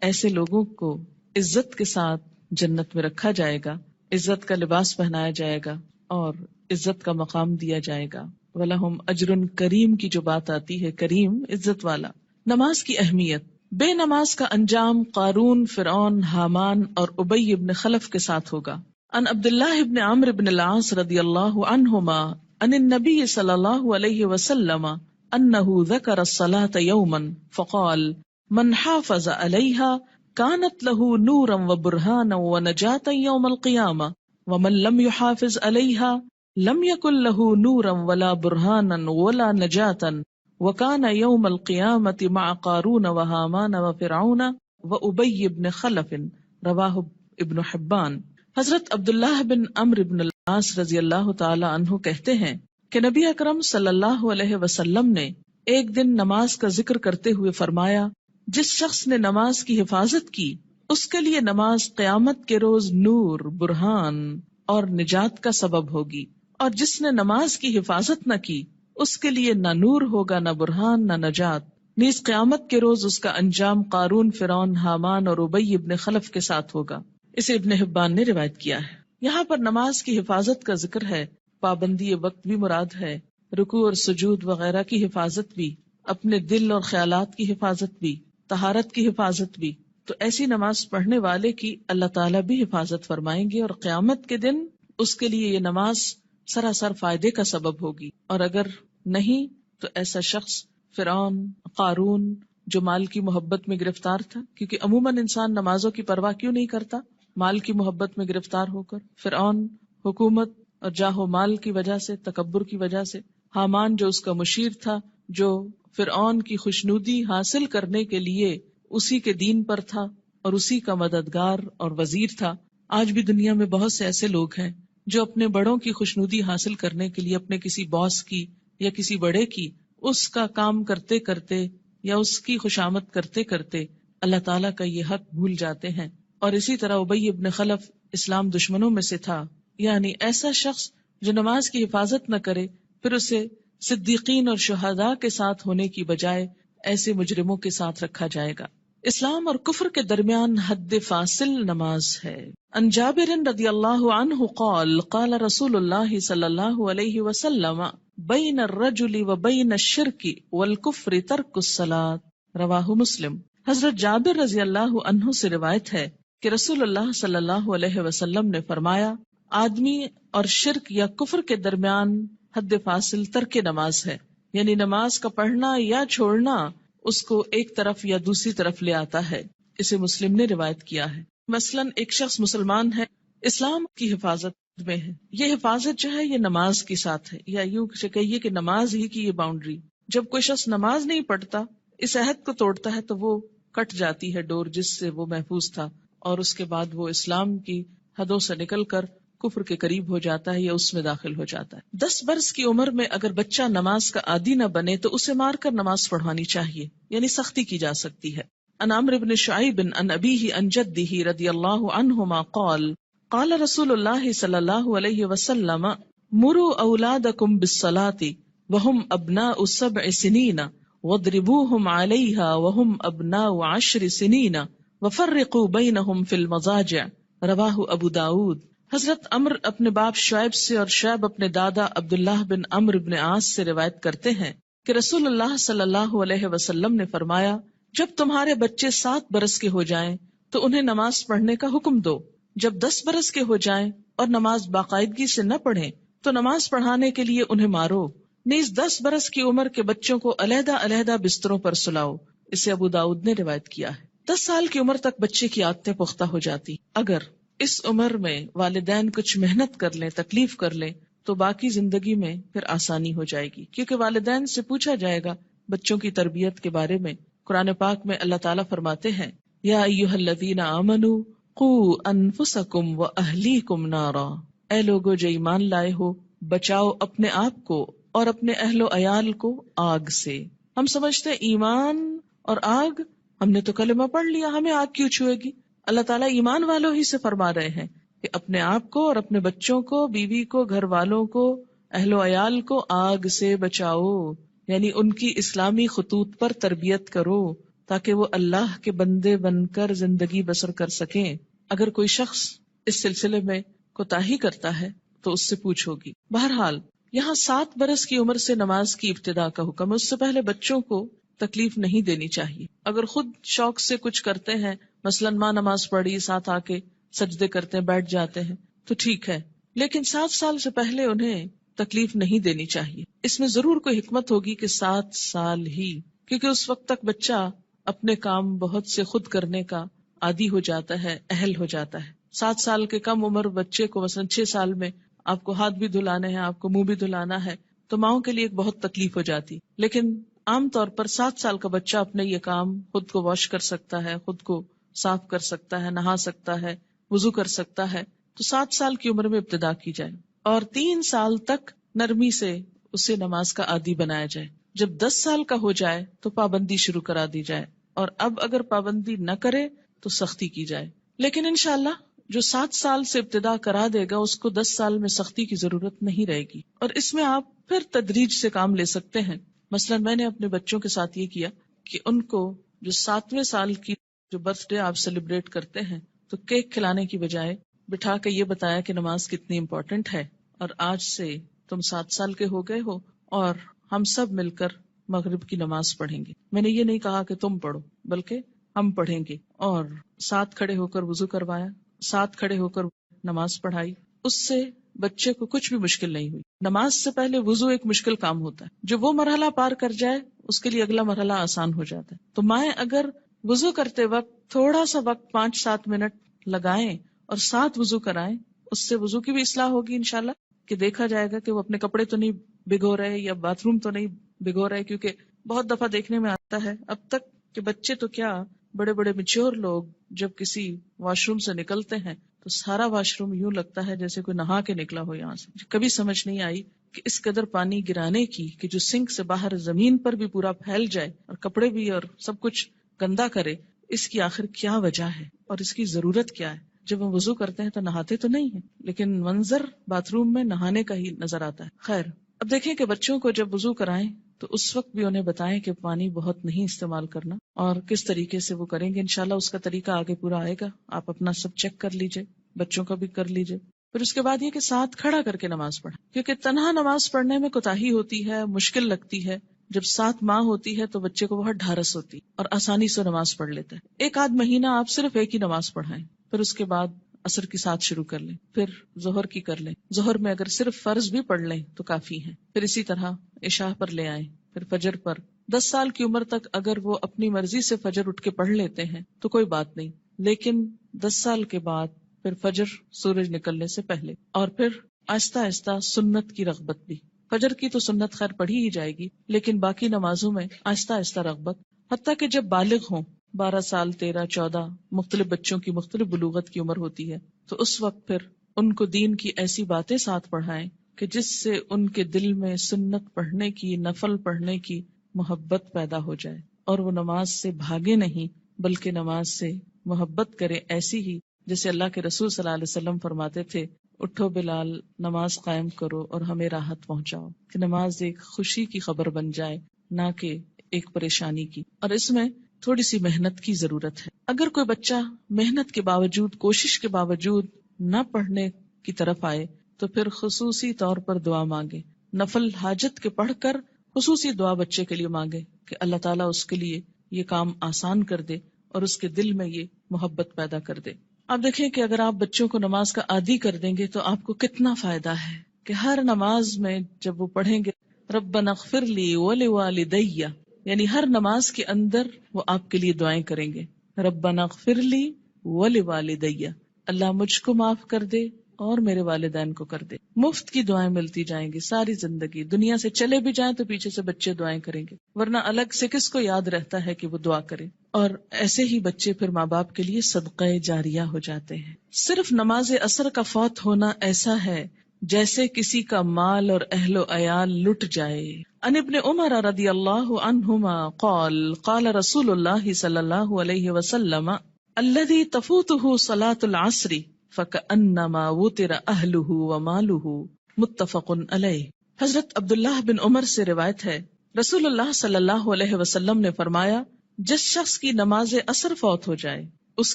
Speaker 1: ایسے لوگوں کو عزت کے ساتھ جنت میں رکھا جائے گا، عزت کا لباس پہنایا جائے گا اور عزت کا مقام دیا جائے گا. وَلَهُمْ أَجْرٌ کریم کی جو بات آتی ہے، کریم عزت والا. نماز کی اہمیت. بے نماز کا انجام قارون، فرعون، حامان اور ابی ابن خلف کے ساتھ ہوگا. ان عبداللہ ابن عمرو ابن العاص رضی اللہ عنہما ان النبی صلی اللہ علیہ وسلم انه ذکر الصلاة یوما فقال من حافظ علیہا كانت له نورا وبرهانا ونجاة يوم القيامة ومن لم يحافظ عليها لم يكن له نورا ولا برهانا ولا نجاة وكان يوم القيامة مع قارون وهامان وفرعون وأبي بن خلف رواہ ابن حبان. حضرت عبداللہ بن عمرو بن العاص رضی اللہ تعالی عنہ کہتے ہیں کہ نبی اکرم صلی اللہ علیہ وسلم نے ایک دن نماز کا ذکر کرتے ہوئے فرمایا جس شخص نے نماز کی حفاظت کی اس کے لیے نماز قیامت کے روز نور، برہان اور نجات کا سبب ہوگی، اور جس نے نماز کی حفاظت نہ کی اس کے لیے نہ نور ہوگا، نہ برہان، نہ نجات. نیز قیامت کے روز اس کا انجام قارون، فرعون، حامان اور ابی ابن خلف کے ساتھ ہوگا. اسے ابن حبان نے روایت کیا ہے. یہاں پر نماز کی حفاظت کا ذکر ہے، پابندی وقت بھی مراد ہے، رکوع اور سجود وغیرہ کی حفاظت بھی، اپنے دل اور خیالات کی حفاظت بھی، طہارت کی حفاظت بھی. تو ایسی نماز پڑھنے والے کی اللہ تعالیٰ بھی حفاظت فرمائیں گے، اور قیامت کے دن اس کے لیے یہ نماز سراسر فائدے کا سبب ہوگی. اور اگر نہیں تو ایسا شخص فرعون، قارون، جو مال کی محبت میں گرفتار تھا، کیونکہ عموماً انسان نمازوں کی پرواہ کیوں نہیں کرتا؟ مال کی محبت میں گرفتار ہو کر. فرعون حکومت اور جاہ و مال کی وجہ سے، تکبر کی وجہ سے. حامان جو اس کا مشیر تھا، جو فرعون کی خوشنودی حاصل کرنے کے لیے اسی کے دین پر تھا اور اسی کا مددگار اور وزیر تھا. آج بھی دنیا میں بہت سے ایسے لوگ ہیں جو اپنے بڑوں کی خوشنودی حاصل کرنے کے لیے اپنے کسی باس کی یا کسی بڑے کی اس کا کام کرتے کرتے یا اس کی خوشامد کرتے کرتے اللہ تعالیٰ کا یہ حق بھول جاتے ہیں. اور اسی طرح ابی ابن خلف اسلام دشمنوں میں سے تھا. یعنی ایسا شخص جو نماز کی حفاظت نہ کرے، پھر اسے صدیقین اور شہداء کے ساتھ ہونے کی بجائے ایسے مجرموں کے ساتھ رکھا جائے گا. اسلام اور کفر کے درمیان حد فاصل نماز ہے. عن جابر رضی اللہ عنہ قال قال رسول اللہ صلی اللہ علیہ وسلم بین الرجل و بین الشرک والکفر ترک الصلاۃ، رواہ مسلم. حضرت جابر رضی اللہ عنہ سے روایت ہے کہ رسول اللہ صلی اللہ علیہ وسلم نے فرمایا، آدمی اور شرک یا کفر کے درمیان حد فاصل ترک نماز ہے. یعنی نماز کا پڑھنا یا چھوڑنا اس کو ایک طرف یا دوسری طرف لے آتا ہے. اسے مسلم نے روایت کیا ہے. مثلاً ایک شخص مسلمان ہے، اسلام کی حفاظت میں ہے، یہ حفاظت جو ہے یہ نماز کے ساتھ ہے، یا یوں کہیے کہ نماز ہی کی یہ باؤنڈری. جب کوئی شخص نماز نہیں پڑھتا، اس عہد کو توڑتا ہے تو وہ کٹ جاتی ہے ڈور جس سے وہ محفوظ تھا، اور اس کے بعد وہ اسلام کی حدوں سے نکل کر کفر کے قریب ہو جاتا ہے یا اس میں داخل ہو جاتا ہے. 10 برس کی عمر میں اگر بچہ نماز کا عادی نہ بنے تو اسے مار کر نماز پڑھوانی چاہیے، یعنی سختی کی جا سکتی ہے. عن عمرو بن شعیب عن ابیہ عن جدہ رضی اللہ عنہما قال قال رسول اللہ صلی اللہ علیہ وسلم مروا اولادکم بالصلاة وهم ابناء 7 سنین واضربوهم علیہا وهم ابناء 10 سنین وفرقوا بینہم فی المضاجع، رواہ ابو داود. حضرت عمرو اپنے باپ شعیب سے اور شعیب اپنے دادا عبداللہ بن عمرو بن عاص سے روایت کرتے ہیں کہ رسول اللہ صلی اللہ علیہ وسلم نے فرمایا، جب تمہارے بچے 7 برس کے ہو جائیں تو انہیں نماز پڑھنے کا حکم دو. جب 10 برس کے ہو جائیں اور نماز باقاعدگی سے نہ پڑھیں تو نماز پڑھانے کے لیے انہیں مارو. نیز 10 برس کی عمر کے بچوں کو علیحدہ علیحدہ بستروں پر سلاؤ. اسے ابو داؤد نے روایت کیا ہے. 10 سال کی عمر تک بچے کی عادتیں پختہ ہو جاتی. اگر اس عمر میں والدین کچھ محنت کر لیں، تکلیف کر لیں، تو باقی زندگی میں پھر آسانی ہو جائے گی، کیونکہ والدین سے پوچھا جائے گا بچوں کی تربیت کے بارے میں. قرآن پاک میں اللہ تعالیٰ فرماتے ہیں، یا ایھا الذین آمنوا قوا انفسکم واہلیکم نارا، اے لوگو جو ایمان لائے ہو، بچاؤ اپنے آپ کو اور اپنے اہل و عیال کو آگ سے. ہم سمجھتے ہیں ایمان اور آگ، ہم نے تو کلمہ پڑھ لیا، ہمیں آگ کیوں چھوئے گی؟ اللہ تعالیٰ ایمان والوں ہی سے فرما رہے ہیں کہ اپنے آپ کو اور اپنے بچوں کو، بیوی کو، گھر والوں کو، اہل و عیال کو آگ سے بچاؤ. یعنی ان کی اسلامی خطوط پر تربیت کرو تاکہ وہ اللہ کے بندے بن کر زندگی بسر کر سکیں. اگر کوئی شخص اس سلسلے میں کوتاہی کرتا ہے تو اس سے پوچھ ہوگی. بہرحال یہاں 7 برس کی عمر سے نماز کی ابتدا کا حکم ہے. اس سے پہلے بچوں کو تکلیف نہیں دینی چاہیے. اگر خود شوق سے کچھ کرتے ہیں، مثلاً ماں نماز پڑھی، ساتھ آ کے سجدے کرتے ہیں، بیٹھ جاتے ہیں، تو ٹھیک ہے، لیکن 7 سال سے پہلے انہیں تکلیف نہیں دینی چاہیے. اس میں ضرور کوئی حکمت ہوگی کہ 7 سال ہی، کیونکہ اس وقت تک بچہ اپنے کام بہت سے خود کرنے کا عادی ہو جاتا ہے، اہل ہو جاتا ہے. 7 سال کے کم عمر بچے کو مثلاً 6 سال میں آپ کو ہاتھ بھی دھلانے ہیں، آپ کو منہ بھی دھلانا ہے، تو ماؤں کے لیے ایک بہت تکلیف ہو جاتی. لیکن عام طور پر 7 سال کا بچہ اپنے یہ کام خود کو واش کر سکتا ہے، خود کو صاف کر سکتا ہے، نہا سکتا ہے، وضو کر سکتا ہے. تو 7 سال کی عمر میں ابتدا کی جائے اور 3 سال تک نرمی سے اسے نماز کا عادی بنایا جائے. جب 10 سال کا ہو جائے تو پابندی شروع کرا دی جائے، اور اب اگر پابندی نہ کرے تو سختی کی جائے. لیکن انشاءاللہ جو 7 سال سے ابتدا کرا دے گا اس کو 10 سال میں سختی کی ضرورت نہیں رہے گی، اور اس میں آپ پھر تدریج سے کام لے سکتے ہیں. مثلا میں نے اپنے بچوں کے ساتھ یہ کیا کہ ان کو جو 7ویں سال کی جو برتھ ڈے آپ سیلیبریٹ کرتے ہیں تو کیک کھلانے کی بجائے بٹھا کے یہ بتایا کہ نماز کتنی امپورٹنٹ ہے، اور آج سے تم 7 سال کے ہو گئے ہو اور ہم سب مل کر مغرب کی نماز پڑھیں گے. میں نے یہ نہیں کہا کہ تم پڑھو، بلکہ ہم پڑھیں گے، اور ساتھ کھڑے ہو کر وضو کروایا، ساتھ کھڑے ہو کر نماز پڑھائی. اس سے بچے کو کچھ بھی مشکل نہیں ہوئی. نماز سے پہلے وضو ایک مشکل کام ہوتا ہے، جو وہ مرحلہ پار کر جائے اس کے لیے اگلا مرحلہ آسان ہو جاتا ہے. تو مائیں اگر وضو کرتے وقت تھوڑا سا وقت 5-7 منٹ لگائیں اور ساتھ وضو کرائیں، اس سے وضو کی بھی اصلاح ہوگی انشاءاللہ، کہ دیکھا جائے گا کہ وہ اپنے کپڑے تو نہیں بھگو رہے یا باتھ روم تو نہیں بھگو رہے. کیونکہ بہت دفعہ دیکھنے میں آتا ہے اب تک کہ بچے تو کیا، بڑے بڑے میچور لوگ جب کسی واش روم سے نکلتے ہیں تو سارا واش روم یوں لگتا ہے جیسے کوئی نہا کے نکلا ہو یہاں سے. کبھی سمجھ نہیں آئی کہ اس قدر پانی گرانے کی، کہ جو سنک سے باہر زمین پر بھی پورا پھیل جائے اور کپڑے بھی اور سب کچھ گندا کرے، اس کی آخر کیا وجہ ہے اور اس کی ضرورت کیا ہے؟ جب ہم وضو کرتے ہیں تو نہاتے تو نہیں ہیں، لیکن منظر باتھ روم میں نہانے کا ہی نظر آتا ہے. خیر، اب دیکھیں کہ بچوں کو جب وضو کرائیں تو اس وقت بھی انہیں بتائیں کہ پانی بہت نہیں استعمال کرنا، اور کس طریقے سے وہ کریں گے. انشاءاللہ اس کا طریقہ آگے پورا آئے گا، آپ اپنا سب چیک کر لیجئے، بچوں کا بھی کر لیجئے. پھر اس کے بعد یہ کہ ساتھ کھڑا کر کے نماز پڑھیں، کیونکہ تنہا نماز پڑھنے میں کوتاہی ہوتی ہے، مشکل لگتی ہے. جب ساتھ ماں ہوتی ہے تو بچے کو بہت ڈھارس ہوتی اور آسانی سے نماز پڑھ لیتا ہے. 1 آدھ مہینہ آپ صرف ایک ہی نماز پڑھائیں، پھر اس کے بعد عصر کی ساتھ شروع کر لیں، پھر ظہر کی کر لیں. ظہر میں اگر صرف فرض بھی پڑھ لیں تو کافی ہے. پھر اسی طرح عشاء پر لے آئیں، پھر فجر پر. 10 سال کی عمر تک اگر وہ اپنی مرضی سے فجر اٹھ کے پڑھ لیتے ہیں تو کوئی بات نہیں، لیکن 10 سال کے بعد پھر فجر سورج نکلنے سے پہلے، اور پھر آہستہ آہستہ سنت کی رغبت بھی. فجر کی تو سنت خیر پڑھی ہی جائے گی، لیکن باقی نمازوں میں آہستہ آہستہ رغبت، حتیٰ کہ جب بالغ ہوں، 12 سال 13 14، مختلف بچوں کی مختلف بلوغت کی عمر ہوتی ہے، تو اس وقت پھر ان کو دین کی ایسی باتیں ساتھ پڑھائیں کہ جس سے ان کے دل میں سنت پڑھنے کی، نفل پڑھنے کی محبت پیدا ہو جائے، اور وہ نماز سے بھاگے نہیں بلکہ نماز سے محبت کرے، ایسی ہی جیسے اللہ کے رسول صلی اللہ علیہ وسلم فرماتے تھے، اٹھو بلال، نماز قائم کرو اور ہمیں راحت پہنچاؤ. کہ نماز ایک خوشی کی خبر بن جائے، نہ کہ ایک پریشانی کی. اور اس میں تھوڑی سی محنت کی ضرورت ہے. اگر کوئی بچہ محنت کے باوجود، کوشش کے باوجود نہ پڑھنے کی طرف آئے تو پھر خصوصی طور پر دعا مانگے، نفل حاجت کے پڑھ کر خصوصی دعا بچے کے لیے مانگے کہ اللہ تعالیٰ اس کے لیے یہ کام آسان کر دے اور اس کے دل میں یہ محبت پیدا کر دے. آپ دیکھیں کہ اگر آپ بچوں کو نماز کا عادی کر دیں گے تو آپ کو کتنا فائدہ ہے کہ ہر نماز میں جب وہ پڑھیں گے ربنا اغفر لی ولوالدی، یعنی ہر نماز کے اندر وہ آپ کے لیے دعائیں کریں گے. ربنا اغفر لی ولوالدی، اللہ مجھ کو معاف کر دے اور میرے والدین کو کر دے. مفت کی دعائیں ملتی جائیں گی ساری زندگی. دنیا سے چلے بھی جائیں تو پیچھے سے بچے دعائیں کریں گے، ورنہ الگ سے کس کو یاد رہتا ہے کہ وہ دعا کرے. اور ایسے ہی بچے پھر ماں باپ کے لیے صدقہ جاریہ ہو جاتے ہیں. صرف نماز عصر کا فوت ہونا ایسا ہے جیسے کسی کا مال اور اہل و عیال لٹ جائے. عن ابن عمر رضی اللہ عنہما قال قال رسول اللہ صلی اللہ علیہ وسلم الذي تفوته صلاة العصر فكأنما وتر اہلہ ومالہ، متفق علیہ. حضرت عبداللہ بن عمر سے روایت ہے، رسول اللہ صلی اللہ علیہ وسلم نے فرمایا، جس شخص کی نماز عصر فوت ہو جائے اس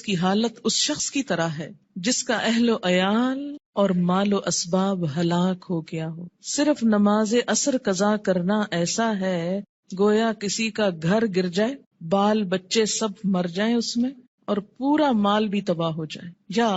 Speaker 1: کی حالت اس شخص کی طرح ہے جس کا اہل و عیال اور مال و اسباب ہلاک ہو گیا ہو. صرف نماز عصر قضا کرنا ایسا ہے گویا کسی کا گھر گر جائے، بال بچے سب مر جائیں اس میں، اور پورا مال بھی تباہ ہو جائے، یا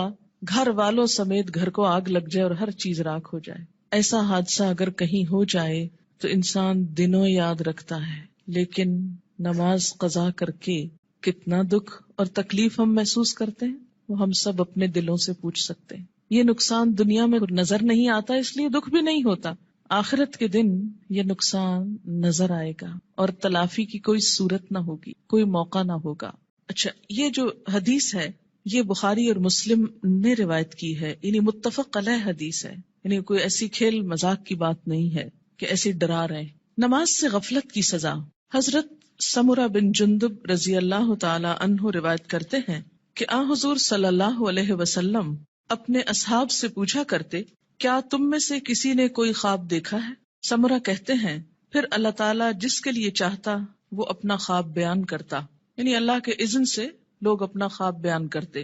Speaker 1: گھر والوں سمیت گھر کو آگ لگ جائے اور ہر چیز راکھ ہو جائے. ایسا حادثہ اگر کہیں ہو جائے تو انسان دنوں یاد رکھتا ہے، لیکن نماز قضا کر کے کتنا دکھ اور تکلیف ہم محسوس کرتے ہیں وہ ہم سب اپنے دلوں سے پوچھ سکتے ہیں. یہ نقصان دنیا میں نظر نہیں آتا اس لیے دکھ بھی نہیں ہوتا، آخرت کے دن یہ نقصان نظر آئے گا اور تلافی کی کوئی صورت نہ ہوگی، کوئی موقع نہ ہوگا. اچھا، یہ جو حدیث ہے یہ بخاری اور مسلم نے روایت کی ہے، یعنی متفق علیہ حدیث ہے، یعنی کوئی ایسی کھیل مذاق کی بات نہیں ہے کہ ایسی ڈرا رہے. نماز سے غفلت کی سزا. حضرت سمرہ بن جندب رضی اللہ تعالی عنہ روایت کرتے ہیں کہ آن حضور صلی اللہ علیہ وسلم اپنے اصحاب سے پوچھا کرتے، کیا تم میں سے کسی نے کوئی خواب دیکھا ہے؟ سمرہ کہتے ہیں پھر اللہ تعالیٰ جس کے لیے چاہتا وہ اپنا خواب بیان کرتا، یعنی اللہ کے اذن سے لوگ اپنا خواب بیان کرتے.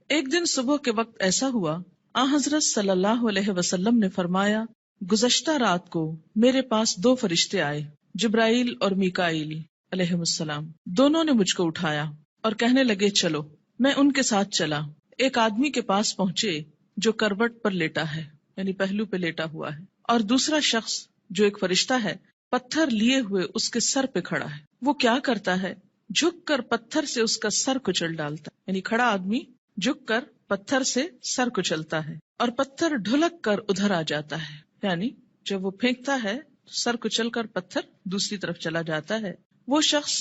Speaker 1: ایک دن صبح کے وقت ایسا ہوا، آن حضرت صلی اللہ علیہ وسلم نے فرمایا، گزشتہ رات کو میرے پاس 2 فرشتے آئے، جبرائیل اور میکائیل علیہ السلام. دونوں نے مجھ کو اٹھایا اور کہنے لگے چلو. میں ان کے ساتھ چلا. ایک آدمی کے پاس پہنچے جو کروٹ پر لیٹا ہے، یعنی پہلو پہ لیٹا ہوا ہے، اور دوسرا شخص جو ایک فرشتہ ہے پتھر لیے ہوئے اس کے سر پہ کھڑا ہے. وہ کیا کرتا ہے؟ جھک کر پتھر سے اس کا سر کچل ڈالتا ہے. یعنی کھڑا آدمی جھک کر پتھر سے سر کچلتا ہے اور پتھر ڈھلک کر ادھر آ جاتا ہے. یعنی جب وہ پھینکتا ہے سر کچل کر پتھر دوسری طرف چلا جاتا ہے. وہ شخص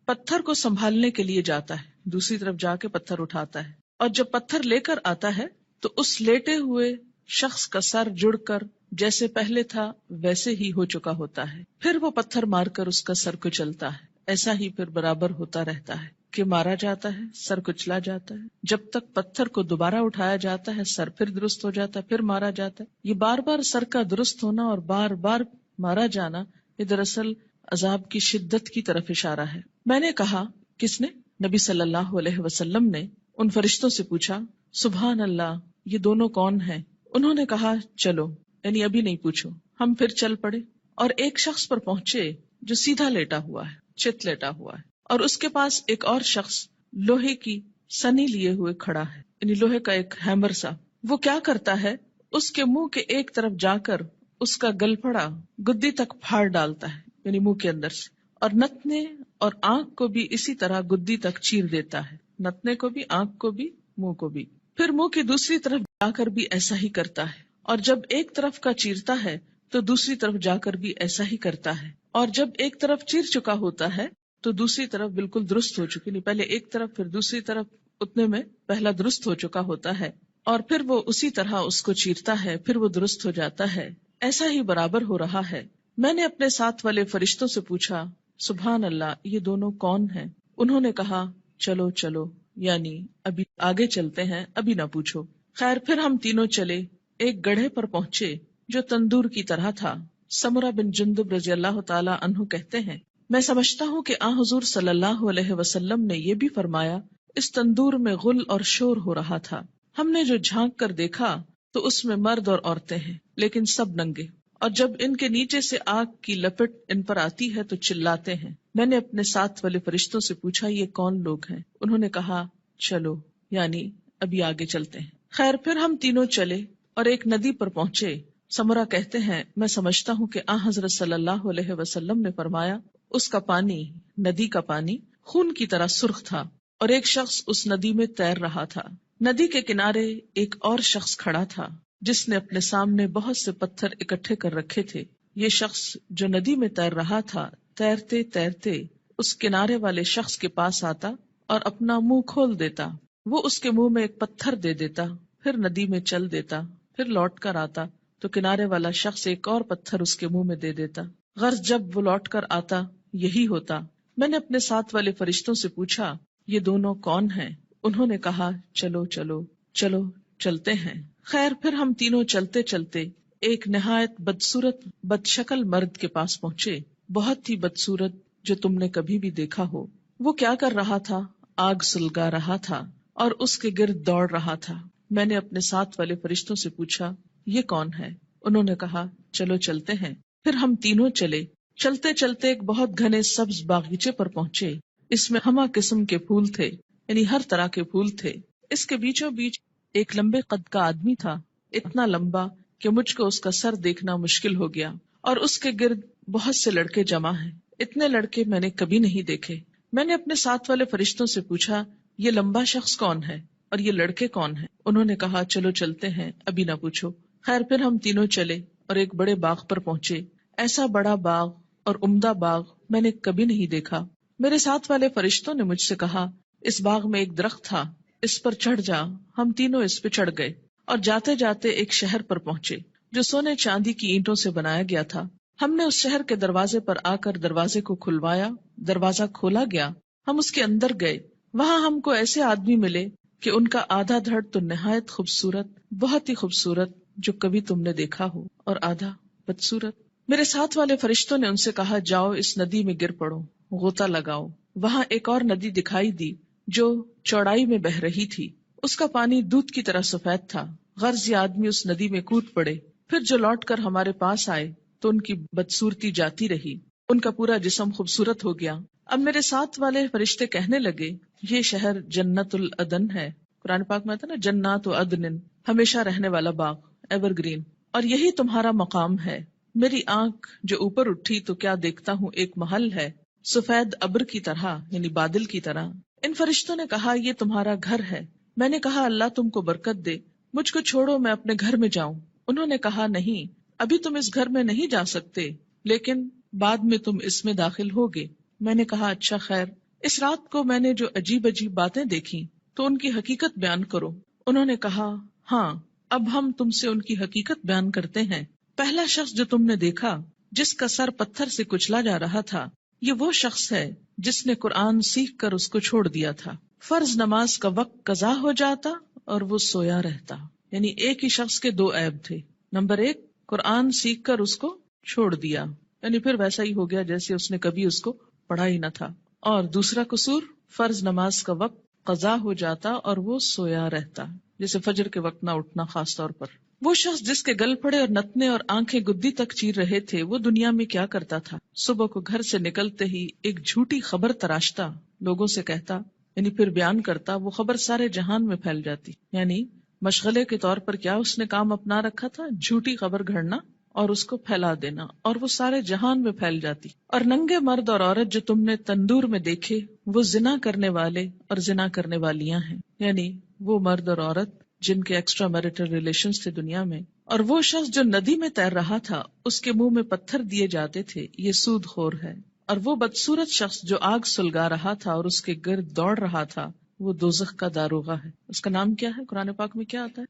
Speaker 1: پتھر کو سنبھالنے کے لیے جاتا ہے، دوسری طرف جا کے پتھر اٹھاتا ہے، اور جب پتھر لے کر آتا ہے تو اس لیٹے ہوئے شخص کا سر جڑ کر جیسے پہلے تھا ویسے ہی ہو چکا ہوتا ہے. پھر وہ پتھر مار کر اس کا سر کچلتا ہے. ایسا ہی پھر برابر ہوتا رہتا ہے کہ مارا جاتا ہے، سر کچلا جاتا ہے، جب تک پتھر کو دوبارہ اٹھایا جاتا ہے سر پھر درست ہو جاتا ہے، پھر مارا جاتا ہے. یہ بار بار سر کا درست ہونا اور بار بار مارا جانا یہ دراصل عذاب کی شدت کی طرف اشارہ ہے. میں نے کہا، کس نے؟ نبی صلی اللہ علیہ وسلم نے ان فرشتوں سے پوچھا، سبحان اللہ، یہ دونوں کون ہیں؟ انہوں نے کہا چلو، یعنی ابھی نہیں پوچھو. ہم پھر چل پڑے اور ایک شخص پر پہنچے جو سیدھا لیٹا ہوا ہے، چت لیٹا ہوا ہے، اور اس کے پاس ایک اور شخص لوہے کی سنی لیے ہوئے کھڑا ہے، یعنی لوہے کا ایک ہیمر سا. وہ کیا کرتا ہے؟ اس کے منہ کے ایک طرف جا کر اس کا گلپھڑا گدی تک پھاڑ ڈالتا ہے، یعنی منہ کے اندر سے، اور نتنے اور آنکھ کو بھی اسی طرح گدی تک چیر دیتا ہے، نتنے کو بھی، آنکھ کو بھی، منہ کو بھی. پھر منہ کی دوسری طرف جا کر بھی ایسا ہی کرتا ہے، اور جب ایک طرف کا چیرتا ہے تو دوسری طرف جا کر بھی ایسا ہی کرتا ہے، اور جب ایک طرف چیر چکا ہوتا ہے تو دوسری طرف بالکل درست ہو چکی، نہیں پہلے ایک طرف پھر دوسری طرف، اتنے میں پہلا درست ہو چکا ہوتا ہے، اور پھر وہ اسی طرح اس کو چیرتا ہے، پھر وہ درست ہو جاتا ہے. ایسا ہی برابر ہو رہا ہے. میں نے اپنے ساتھ والے فرشتوں سے پوچھا، سبحان اللہ، یہ دونوں کون ہیں؟ انہوں نے کہا چلو چلو، یعنی ابھی آگے چلتے ہیں، ابھی نہ پوچھو. خیر، پھر ہم تینوں چلے. ایک گڑھے پر پہنچے جو تندور کی طرح تھا. سمرہ بن جندب رضی اللہ تعالی عنہ کہتے ہیں، میں سمجھتا ہوں کہ حضور صلی اللہ علیہ وسلم نے یہ بھی فرمایا، اس تندور میں غل اور شور ہو رہا تھا. ہم نے جو جھانک کر دیکھا تو اس میں مرد اور عورتیں ہیں، لیکن سب ننگے، اور جب ان کے نیچے سے آگ کی لپٹ ان پر آتی ہے تو چلاتے ہیں. میں نے اپنے ساتھ والے فرشتوں سے پوچھا، یہ کون لوگ ہیں؟ انہوں نے کہا چلو، یعنی ابھی آگے چلتے ہیں. خیر، پھر ہم تینوں چلے اور ایک ندی پر پہنچے. سمرہ کہتے ہیں، میں سمجھتا ہوں کہ حضرت صلی اللہ علیہ وسلم نے فرمایا، اس کا پانی، ندی کا پانی خون کی طرح سرخ تھا، اور ایک شخص اس ندی میں تیر رہا تھا. ندی کے کنارے ایک اور شخص کھڑا تھا جس نے اپنے سامنے بہت سے پتھر اکٹھے کر رکھے تھے. یہ شخص جو ندی میں تیر رہا تھا، تیرتے تیرتے اس کنارے والے شخص کے پاس آتا اور اپنا منہ کھول دیتا. وہ اس کے منہ میں ایک پتھر دے دیتا، پھر ندی میں چل دیتا، پھر لوٹ کر آتا تو کنارے والا شخص ایک اور پتھر اس کے منہ میں دے دیتا. غرض جب وہ لوٹ کر آتا یہی ہوتا. میں نے اپنے ساتھ والے فرشتوں سے پوچھا، یہ دونوں کون ہیں؟ انہوں نے کہا چلو چلو چلو، چلتے ہیں. خیر، پھر ہم تینوں چلتے چلتے ایک نہایت بدصورت بد شکل مرد کے پاس پہنچے، بہت ہی بدصورت جو تم نے کبھی بھی دیکھا ہو. وہ کیا کر رہا تھا؟ آگ سلگا رہا تھا اور اس کے گرد دوڑ رہا تھا. میں نے اپنے ساتھ والے فرشتوں سے پوچھا، یہ کون ہے؟ انہوں نے کہا چلو چلتے ہیں. پھر ہم تینوں چلے. چلتے چلتے ایک بہت گھنے سبز باغیچے پر پہنچے. اس میں ہمہ قسم کے پھول تھے، یعنی ہر طرح کے پھول تھے. اس کے بیچوں بیچ ایک لمبے قد کا آدمی تھا، اتنا لمبا کہ مجھ کو اس کا سر دیکھنا مشکل ہو گیا، اور اس کے گرد بہت سے لڑکے جمع ہیں. اتنے لڑکے میں نے کبھی نہیں دیکھے. میں نے اپنے ساتھ والے فرشتوں سے پوچھا، یہ لمبا شخص کون ہے اور یہ لڑکے کون ہیں؟ انہوں نے کہا چلو چلتے ہیں، ابھی نہ پوچھو. خیر، پھر ہم تینوں چلے اور ایک بڑے باغ پر پہنچے. ایسا بڑا باغ اور عمدہ باغ میں نے کبھی نہیں دیکھا. میرے ساتھ والے فرشتوں نے مجھ سے کہا، اس باغ میں ایک درخت تھا، اس پر چڑھ جا. ہم تینوں اس پہ چڑھ گئے اور جاتے جاتے ایک شہر پر پہنچے جو سونے چاندی کی اینٹوں سے بنایا گیا تھا. ہم نے اس شہر کے دروازے پر آ کر دروازے کو کھلوایا. دروازہ کھولا گیا، ہم اس کے اندر گئے. وہاں ہم کو ایسے آدمی ملے کہ ان کا آدھا دھڑ تو نہایت خوبصورت، بہت ہی خوبصورت جو کبھی تم نے دیکھا ہو، اور آدھا بدصورت. میرے ساتھ والے فرشتوں نے ان سے کہا، جاؤ اس ندی میں گر پڑو، غوطہ لگاؤ. وہاں ایک اور ندی دکھائی دی جو چوڑائی میں بہ رہی تھی. اس کا پانی دودھ کی طرح سفید تھا، غرض یہ آدمی اس ندی میں کود پڑے، پھر جو لوٹ کر ہمارے پاس آئے تو ان کی بدصورتی جاتی رہی، ان کا پورا جسم خوبصورت ہو گیا۔ اب میرے ساتھ والے فرشتے کہنے لگے یہ شہر جنت العدن ہے، قرآن پاک میں آتا نا جنات و عدن، ہمیشہ رہنے والا باغ، ایور گرین، اور یہی تمہارا مقام ہے۔ میری آنکھ جو اوپر اٹھی تو کیا دیکھتا ہوں، ایک محل ہے سفید ابر کی طرح، یعنی بادل کی طرح۔ ان فرشتوں نے کہا یہ تمہارا گھر ہے۔ میں نے کہا اللہ تم کو برکت دے، مجھ کو چھوڑو میں اپنے گھر میں جاؤں۔ انہوں نے کہا نہیں، ابھی تم اس گھر میں نہیں جا سکتے، لیکن بعد میں تم اس میں داخل ہوگے۔ میں نے کہا اچھا خیر، اس رات کو میں نے جو عجیب عجیب باتیں دیکھی تو ان کی حقیقت بیان کرو۔ انہوں نے کہا ہاں، اب ہم تم سے ان کی حقیقت بیان کرتے ہیں۔ پہلا شخص جو تم نے دیکھا جس کا سر پتھر سے کچلا جا رہا تھا، یہ وہ شخص ہے جس نے قرآن سیکھ کر اس کو چھوڑ دیا تھا۔ فرض نماز کا وقت قضا ہو جاتا اور وہ سویا رہتا، یعنی ایک ہی شخص کے دو عیب تھے۔ نمبر ایک، قرآن سیکھ کر اس کو چھوڑ دیا، یعنی پھر ویسا ہی ہو گیا جیسے اس نے کبھی اس کو پڑھا ہی نہ تھا۔ اور دوسرا قصور، فرض نماز کا وقت قضا ہو جاتا اور وہ سویا رہتا، جیسے فجر کے وقت نہ اٹھنا خاص طور پر۔ وہ شخص جس کے گل پھڑے اور نتنے اور آنکھیں گدی تک چیر رہے تھے، وہ دنیا میں کیا کرتا تھا؟ صبح کو گھر سے نکلتے ہی ایک جھوٹی خبر تراشتا، لوگوں سے کہتا، یعنی پھر بیان کرتا، وہ خبر سارے جہان میں پھیل جاتی۔ یعنی مشغلے کے طور پر کیا اس نے کام اپنا رکھا تھا؟ جھوٹی خبر گھڑنا اور اس کو پھیلا دینا، اور وہ سارے جہان میں پھیل جاتی۔ اور ننگے مرد اور عورت جو تم نے تندور میں دیکھے، وہ زنا کرنے والے اور زنا کرنے والیاں ہیں، یعنی وہ مرد اور عورت جن کے ایکسٹرا میرٹل ریلیشنز تھے دنیا میں۔ اور وہ شخص جو ندی میں تیر رہا تھا، اس کے منہ میں پتھر دیے جاتے تھے، یہ سود خور ہے۔ اور وہ بدصورت شخص جو آگ سلگا رہا تھا اور اس کے گرد دوڑ رہا تھا، وہ دوزخ کا داروغہ ہے۔ اس کا نام کیا ہے؟ قرآن پاک میں کیا آتا ہے؟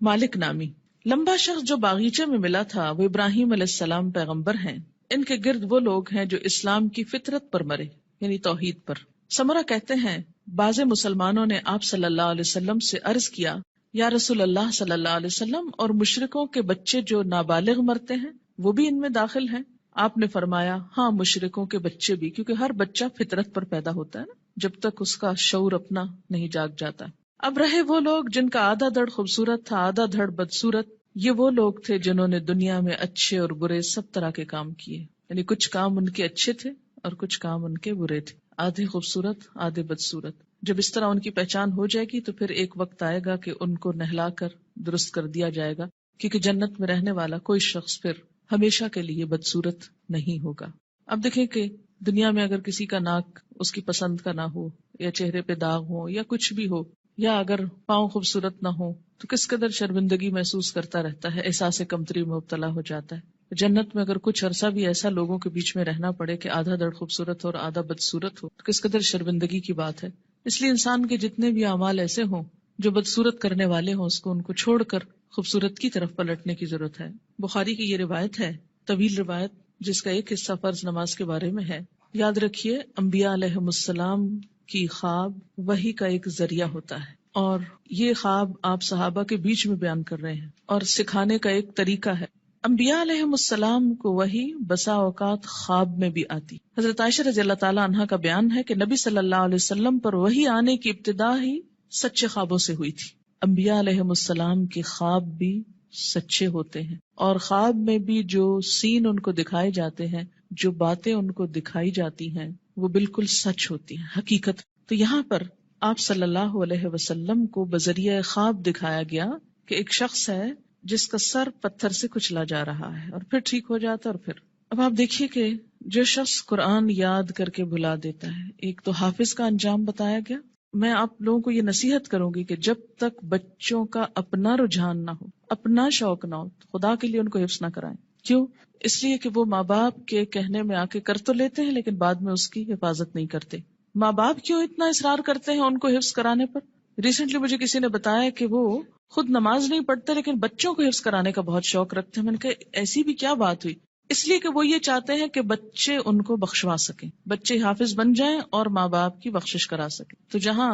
Speaker 1: مالک نامی۔ لمبا شخص جو باغیچے میں ملا تھا، وہ ابراہیم علیہ السلام پیغمبر ہیں۔ ان کے گرد وہ لوگ ہیں جو اسلام کی فطرت پر مرے، یعنی توحید پر۔ سمرہ کہتے ہیں بعض مسلمانوں نے آپ صلی اللہ علیہ وسلم سے عرض کیا، یا رسول اللہ صلی اللہ علیہ وسلم، اور مشرکوں کے بچے جو نابالغ مرتے ہیں وہ بھی ان میں داخل ہیں؟ آپ نے فرمایا ہاں، مشرکوں کے بچے بھی، کیونکہ ہر بچہ فطرت پر پیدا ہوتا ہے نا، جب تک اس کا شعور اپنا نہیں جاگ جاتا۔ اب رہے وہ لوگ جن کا آدھا دھڑ خوبصورت تھا، آدھا دھڑ بدصورت، یہ وہ لوگ تھے جنہوں نے دنیا میں اچھے اور برے سب طرح کے کام کیے، یعنی کچھ کام ان کے اچھے تھے اور کچھ کام ان کے برے تھے، آدھے خوبصورت آدھے بدصورت۔ جب اس طرح ان کی پہچان ہو جائے گی تو پھر ایک وقت آئے گا کہ ان کو نہلا کر درست کر دیا جائے گا، کیونکہ جنت میں رہنے والا کوئی شخص پھر ہمیشہ کے لیے بدصورت نہیں ہوگا۔ اب دیکھیں کہ دنیا میں اگر کسی کا ناک اس کی پسند کا نہ ہو، یا چہرے پہ داغ ہو، یا کچھ بھی ہو، یا اگر پاؤں خوبصورت نہ ہو، تو کس قدر شرمندگی محسوس کرتا رہتا ہے، احساس کمتری میں مبتلا ہو جاتا ہے۔ جنت میں اگر کچھ عرصہ بھی ایسا لوگوں کے بیچ میں رہنا پڑے کہ آدھا دھڑ خوبصورت ہو اور آدھا بدصورت ہو، تو کس قدر شرمندگی کی بات ہے۔ اس لیے انسان کے جتنے بھی اعمال ایسے ہوں جو بدصورت کرنے والے ہوں، اس کو ان کو چھوڑ کر خوبصورت کی طرف پلٹنے کی ضرورت ہے۔ بخاری کی یہ روایت ہے، طویل روایت، جس کا ایک حصہ فرض نماز کے بارے میں ہے۔ یاد رکھیے، انبیاء علیہم السلام کی خواب وحی کا ایک ذریعہ ہوتا ہے، اور یہ خواب آپ صحابہ کے بیچ میں بیان کر رہے ہیں اور سکھانے کا ایک طریقہ ہے۔ انبیاء علیہم السلام کو وحی بسا اوقات خواب میں بھی آتی۔ حضرت عائشہ رضی اللہ تعالی عنہا کا بیان ہے کہ نبی صلی اللہ علیہ وسلم پر وحی آنے کی ابتدا ہی سچے خوابوں سے ہوئی تھی۔ انبیاء علیہم السلام کے خواب بھی سچے ہوتے ہیں، اور خواب میں بھی جو سین ان کو دکھائے جاتے ہیں، جو باتیں ان کو دکھائی جاتی ہیں، وہ بالکل سچ ہوتی ہیں، حقیقت۔ تو یہاں پر آپ صلی اللہ علیہ وسلم کو بذریعہ خواب دکھایا گیا کہ ایک شخص ہے جس کا سر پتھر سے کچلا جا رہا ہے، اور پھر ٹھیک ہو جاتا، اور پھر اب آپ دیکھیے کہ جو شخص قرآن یاد کر کے بھلا دیتا ہے، ایک تو حافظ کا انجام بتایا گیا۔ میں آپ لوگوں کو یہ نصیحت کروں گی کہ جب تک بچوں کا اپنا رجحان نہ ہو، اپنا شوق نہ ہو، خدا کے لیے ان کو حفظ نہ کرائیں۔ کیوں؟ اس لیے کہ وہ ماں باپ کے کہنے میں آ کے کر تو لیتے ہیں، لیکن بعد میں اس کی حفاظت نہیں کرتے۔ ماں باپ کیوں اتنا اصرار کرتے ہیں ان کو حفظ کرانے پر؟ ریسنٹلی مجھے کسی نے بتایا کہ وہ خود نماز نہیں پڑھتے لیکن بچوں کو حفظ کرانے کا بہت شوق رکھتے ہیں۔ میں نے کہا ایسی بھی کیا بات ہوئی؟ اس لیے کہ وہ یہ چاہتے ہیں کہ بچے ان کو بخشوا سکیں، بچے حافظ بن جائیں اور ماں باپ کی بخشش کرا سکیں۔ تو جہاں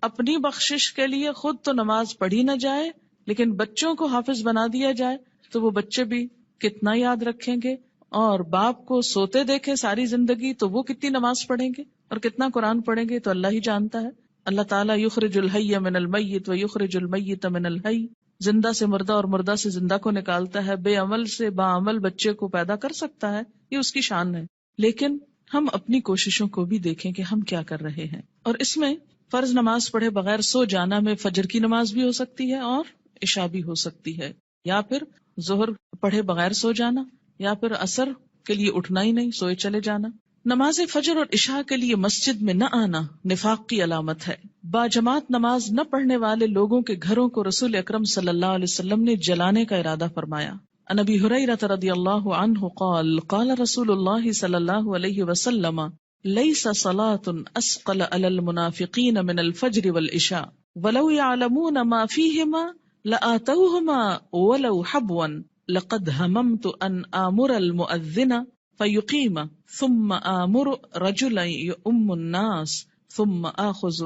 Speaker 1: اپنی بخشش کے لیے خود تو نماز پڑھی نہ جائے لیکن بچوں کو حافظ بنا دیا جائے، تو وہ بچے بھی کتنا یاد رکھیں گے، اور باپ کو سوتے دیکھیں ساری زندگی تو وہ کتنی نماز پڑھیں گے اور کتنا قرآن پڑھیں گے تو اللہ ہی جانتا ہے۔ اللہ تعالیٰ یخرج الحی من المیت و یخرج المیت من الحی، زندہ سے مردہ اور مردہ سے زندہ کو نکالتا ہے، بے عمل سے باعمل بچے کو پیدا کر سکتا ہے، یہ اس کی شان ہے. لیکن ہم اپنی کوششوں کو بھی دیکھیں کہ ہم کیا کر رہے ہیں. اور اس میں فرض نماز پڑھے بغیر سو جانا میں فجر کی نماز بھی ہو سکتی ہے اور عشاء بھی ہو سکتی ہے، یا پھر ظہر پڑھے بغیر سو جانا، یا پھر عصر کے لیے اٹھنا ہی نہیں، سوئے چلے جانا. نماز فجر اور عشاء کے لیے مسجد میں نہ آنا نفاق کی علامت ہے. باجماعت نماز نہ پڑھنے والے لوگوں کے گھروں کو رسول اکرم صلی اللہ علیہ وسلم نے جلانے کا ارادہ فرمایا. عن ابی ہریرہ رضی اللہ عنہ قال قال رسول اللہ صلی اللہ علیہ وسلم لیس صلاة اسقل علی المنافقین من الفجر والعشاء ولو يعلمون ما فيهما لآتوهما ولو حبوا لقد هممت ان آمر المؤذن فيقيم ثم آمر رجلا يؤم الناس ثم آخذ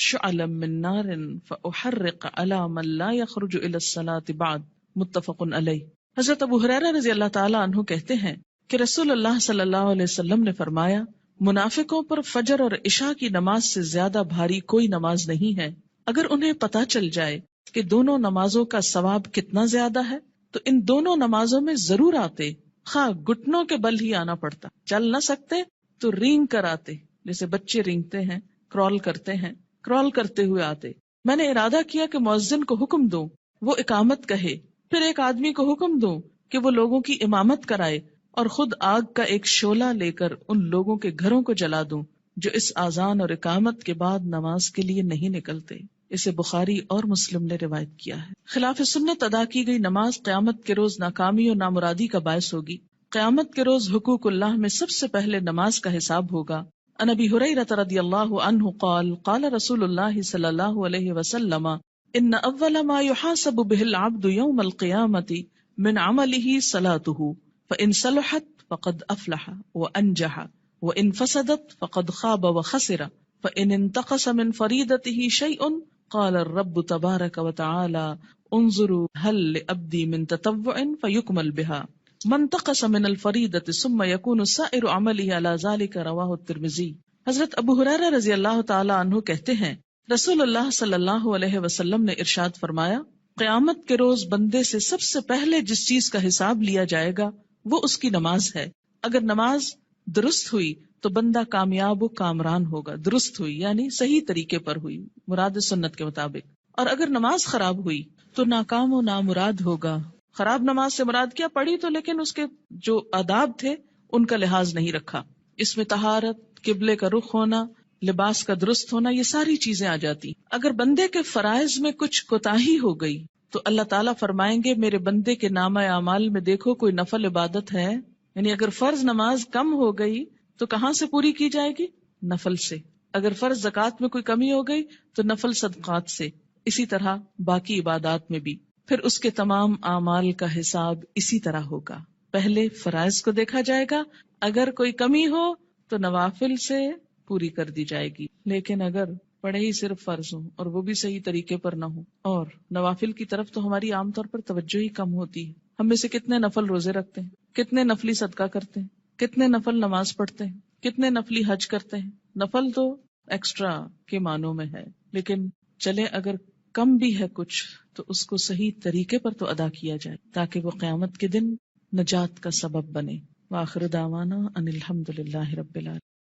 Speaker 1: شعلا من نار فأحرق على من لا يخرج إلى الصلاة بعد. متفق علیہ. حضرت ابو ہریرہ رضی اللہ تعالی عنہ کہتے ہیں کہ رسول اللہ صلی اللہ علیہ وسلم نے فرمایا، منافقوں پر فجر اور عشاء کی نماز سے زیادہ بھاری کوئی نماز نہیں ہے. اگر انہیں پتا چل جائے کہ دونوں نمازوں کا ثواب کتنا زیادہ ہے تو ان دونوں نمازوں میں ضرور آتے، خواہ گھٹنوں کے بل ہی آنا پڑتا. چل نہ سکتے تو رینگ کر آتے، جیسے بچے رینگتے ہیں، کرال کرتے ہیں، کرال کرتے ہوئے آتے. میں نے ارادہ کیا کہ مؤذن کو حکم دوں وہ اقامت کہے، پھر ایک آدمی کو حکم دوں کہ وہ لوگوں کی امامت کرائے، اور خود آگ کا ایک شعلہ لے کر ان لوگوں کے گھروں کو جلا دوں جو اس اذان اور اقامت کے بعد نماز کے لیے نہیں نکلتے. اسے بخاری اور مسلم نے روایت کیا ہے. خلاف سنت ادا کی گئی نماز قیامت کے روز ناکامی اور نامرادی کا باعث ہوگی. قیامت کے روز حقوق اللہ میں سب سے پہلے نماز کا حساب ہوگا. عن ابی ہریرہ رضی اللہ عنہ قال قال رسول اللہ صلی اللہ علیہ وسلم ان اول ما يحاسب به العبد يوم القيامة من عمله صلاته فإن صلحت فقد أفلح وأنجح وإن فسدت فقد خاب وخسر فإن انتقص من فريضته شيء قال الرب تبارك وتعالى انظروا هل لعبدي من تطوع فيكمل بها من انتقص من الفريضة ثم يكون سائر عمله على ذلك رواه الترمذي. حضرت ابو ہریرہ رضی اللہ تعالی عنہ کہتے ہیں رسول اللہ صلی اللہ علیہ وسلم نے ارشاد فرمایا، قیامت کے روز بندے سے سب سے پہلے جس چیز کا حساب لیا جائے گا وہ اس کی نماز ہے. اگر نماز درست ہوئی تو بندہ کامیاب و کامران ہوگا. درست ہوئی یعنی صحیح طریقے پر ہوئی، مراد سنت کے مطابق. اور اگر نماز خراب ہوئی تو ناکام و نامراد ہوگا. خراب نماز سے مراد کیا؟ پڑھی تو لیکن اس کے جو آداب تھے ان کا لحاظ نہیں رکھا. اس میں طہارت، قبلے کا رخ ہونا، لباس کا درست ہونا، یہ ساری چیزیں آ جاتی. اگر بندے کے فرائض میں کچھ کوتاہی ہو گئی تو اللہ تعالیٰ فرمائیں گے میرے بندے کے نامہ اعمال میں دیکھو کوئی نفل عبادت ہے. یعنی اگر فرض نماز کم ہو گئی تو کہاں سے پوری کی جائے گی؟ نفل سے. اگر فرض زکوٰۃ میں کوئی کمی ہو گئی تو نفل صدقات سے. اسی طرح باقی عبادات میں بھی. پھر اس کے تمام اعمال کا حساب اسی طرح ہوگا. پہلے فرائض کو دیکھا جائے گا، اگر کوئی کمی ہو تو نوافل سے پوری کر دی جائے گی. لیکن اگر پڑھے ہی صرف فرض ہوں اور وہ بھی صحیح طریقے پر نہ ہو، اور نوافل کی طرف تو ہماری عام طور پر توجہ ہی کم ہوتی ہے. ہم میں سے کتنے نفل روزے رکھتے ہیں، کتنے نفلی صدقہ کرتے ہیں، کتنے نفل نماز پڑھتے ہیں، کتنے نفلی حج کرتے ہیں. نفل تو ایکسٹرا کے معنوں میں ہے، لیکن چلے اگر کم بھی ہے کچھ تو اس کو صحیح طریقے پر تو ادا کیا جائے تاکہ وہ قیامت کے دن نجات کا سبب بنے. وآخر دعوانا ان الحمد للہ رب العالمین.